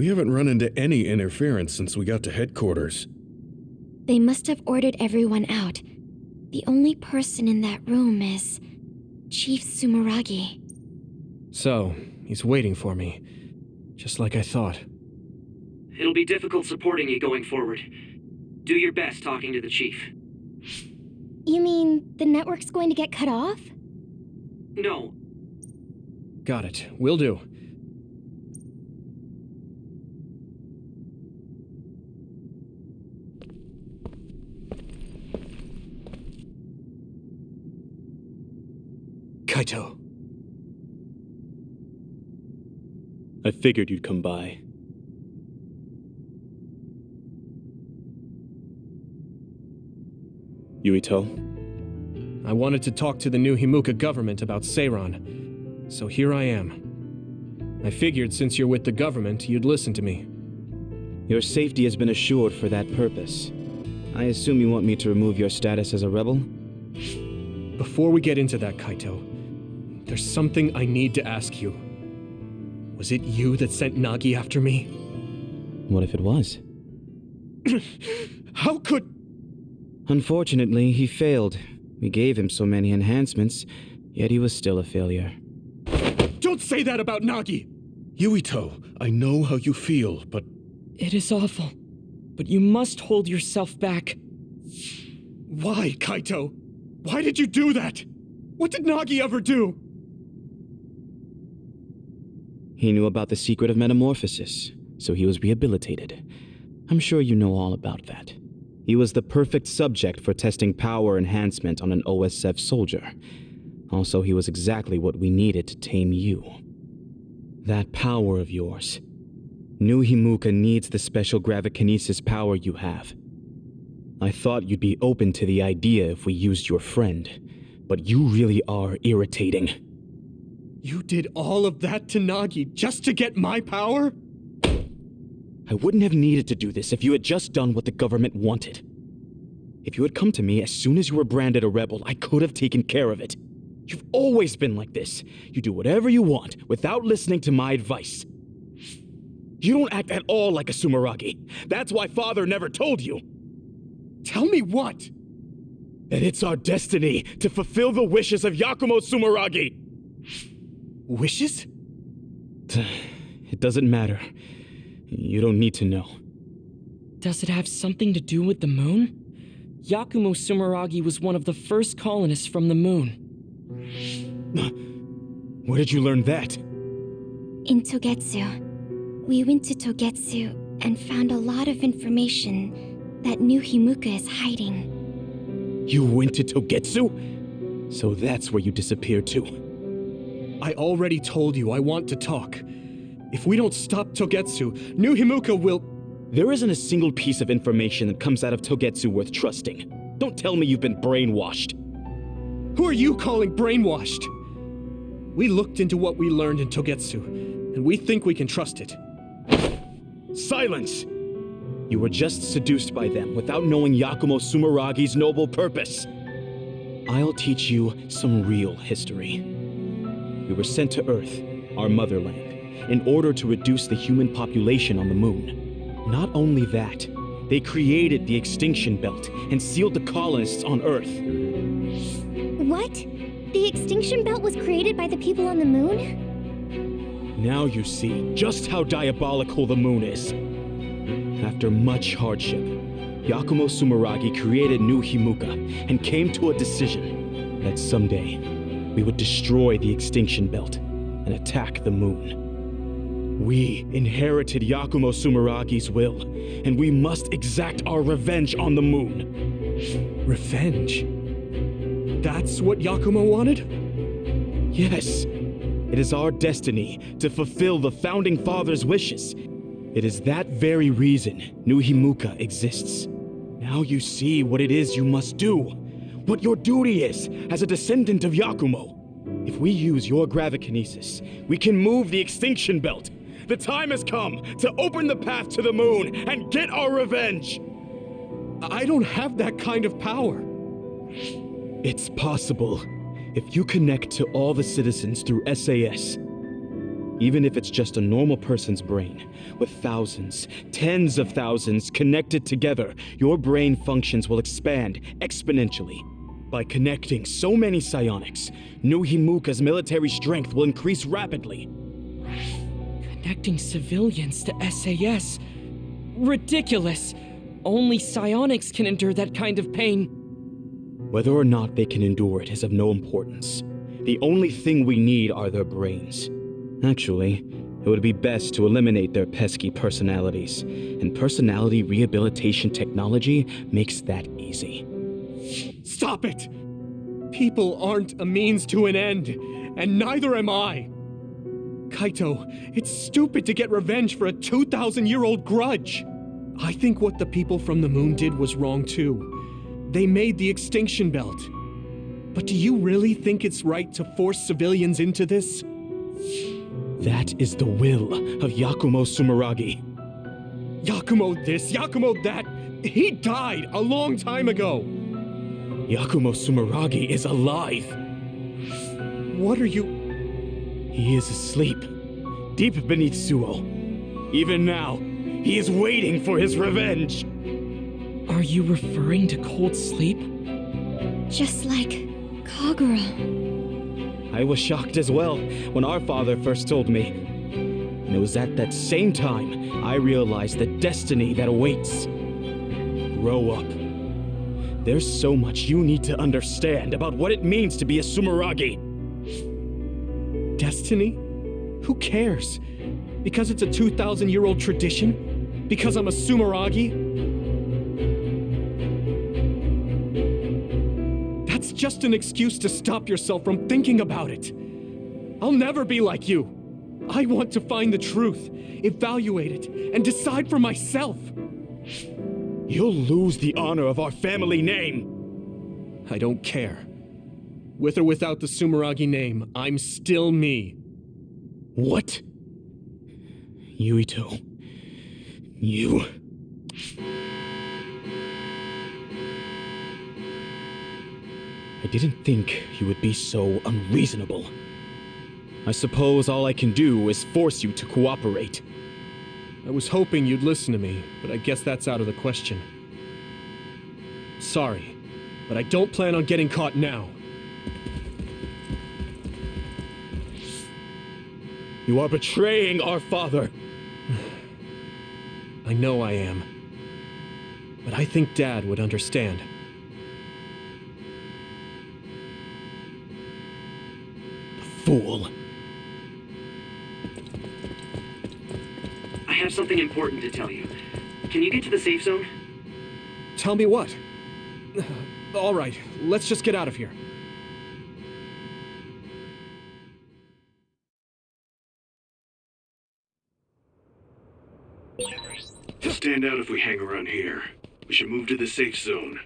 We haven't run into any interference since we got to headquarters. They must have ordered everyone out. The only person in that room is Chief Sumeragi. So, he's waiting for me. Just like I thought. It'll be difficult supporting you going forward. Do your best talking to the chief. You mean the network's going to get cut off? No. Got it. Will do. Kaito. I figured you'd come by. Yuito? I wanted to talk to the new Himuka government about Seiran, so here I am. I figured since you're with the government, you'd listen to me. Your safety has been assured for that purpose. I assume you want me to remove your status as a rebel? Before we get into that, Kaito, there's something I need to ask you. Was it you that sent Nagi after me? What if it was? How could... Unfortunately, he failed. We gave him so many enhancements, yet he was still a failure. Don't say that about Nagi! Yuito, I know how you feel, but... It is awful, but you must hold yourself back. Why, Kaito? Why did you do that? What did Nagi ever do? He knew about the secret of metamorphosis, so he was rehabilitated. I'm sure you know all about that. He was the perfect subject for testing power enhancement on an OSF soldier. Also, he was exactly what we needed to tame you. That power of yours. New Himuka needs the special gravikinesis power you have. I thought you'd be open to the idea if we used your friend, but you really are irritating. You did all of that to Nagi just to get my power? I wouldn't have needed to do this if you had just done what the government wanted. If you had come to me as soon as you were branded a rebel, I could have taken care of it. You've always been like this. You do whatever you want without listening to my advice. You don't act at all like a Sumeragi. That's why Father never told you. Tell me what? That it's our destiny to fulfill the wishes of Yakumo Sumeragi. Wishes? It doesn't matter. You don't need to know. Does it have something to do with the moon? Yakumo Sumeragi was one of the first colonists from the moon. Where did you learn that? In Togetsu. We went to Togetsu and found a lot of information that New Himuka is hiding. You went to Togetsu? So that's where you disappeared to. I already told you I want to talk. If we don't stop Togetsu, New Himuka will... There isn't a single piece of information that comes out of Togetsu worth trusting. Don't tell me you've been brainwashed. Who are you calling brainwashed? We looked into what we learned in Togetsu, and we think we can trust it. Silence! You were just seduced by them without knowing Yakumo Sumeragi's noble purpose. I'll teach you some real history. We were sent to Earth, our motherland, in order to reduce the human population on the moon. Not only that, they created the extinction belt and sealed the colonists on Earth. What? The extinction belt was created by the people on the moon? Now you see just how diabolical the moon is. After much hardship, Yakumo Sumeragi created New Himuka and came to a decision that someday we would destroy the extinction belt and attack the moon. We inherited Yakumo Sumeragi's will, and we must exact our revenge on the moon. Revenge? That's what Yakumo wanted? Yes. It is our destiny to fulfill the Founding Father's wishes. It is that very reason New Himuka exists. Now you see what it is you must do. What your duty is as a descendant of Yakumo. If we use your gravikinesis, we can move the extinction belt. The time has come to open the path to the moon and get our revenge! I don't have that kind of power. It's possible if you connect to all the citizens through SAS. Even if it's just a normal person's brain, with thousands, tens of thousands connected together, your brain functions will expand exponentially. By connecting so many psionics, New Himuka's military strength will increase rapidly. Connecting civilians to SAS? Ridiculous! Only psionics can endure that kind of pain. Whether or not they can endure it is of no importance. The only thing we need are their brains. Actually, it would be best to eliminate their pesky personalities, and personality rehabilitation technology makes that easy. Stop it! People aren't a means to an end, and neither am I. Kaito, it's stupid to get revenge for a 2,000-year-old grudge. I think what the people from the moon did was wrong too. They made the extinction belt. But do you really think it's right to force civilians into this? That is the will of Yakumo Sumeragi. Yakumo this, Yakumo that. He died a long time ago. Yakumo Sumeragi is alive. What are you... He is asleep, deep beneath Suo. Even now, he is waiting for his revenge. Are you referring to cold sleep? Just like Kagura. I was shocked as well when our father first told me. And it was at that same time I realized the destiny that awaits. Grow up. There's so much you need to understand about what it means to be a Sumeragi. Destiny? Who cares? Because it's a 2,000-year-old tradition? Because I'm a Sumeragi? That's just an excuse to stop yourself from thinking about it. I'll never be like you. I want to find the truth, evaluate it, and decide for myself. You'll lose the honor of our family name. I don't care. With or without the Sumeragi name, I'm still me. What? Yuito. You... I didn't think you would be so unreasonable. I suppose all I can do is force you to cooperate. I was hoping you'd listen to me, but I guess that's out of the question. Sorry, but I don't plan on getting caught now. You are betraying our father. I know I am. But I think Dad would understand. Fool. I have something important to tell you. Can you get to the safe zone? Tell me what? All right, let's just get out of here. To stand out if we hang around here. We should move to the safe zone.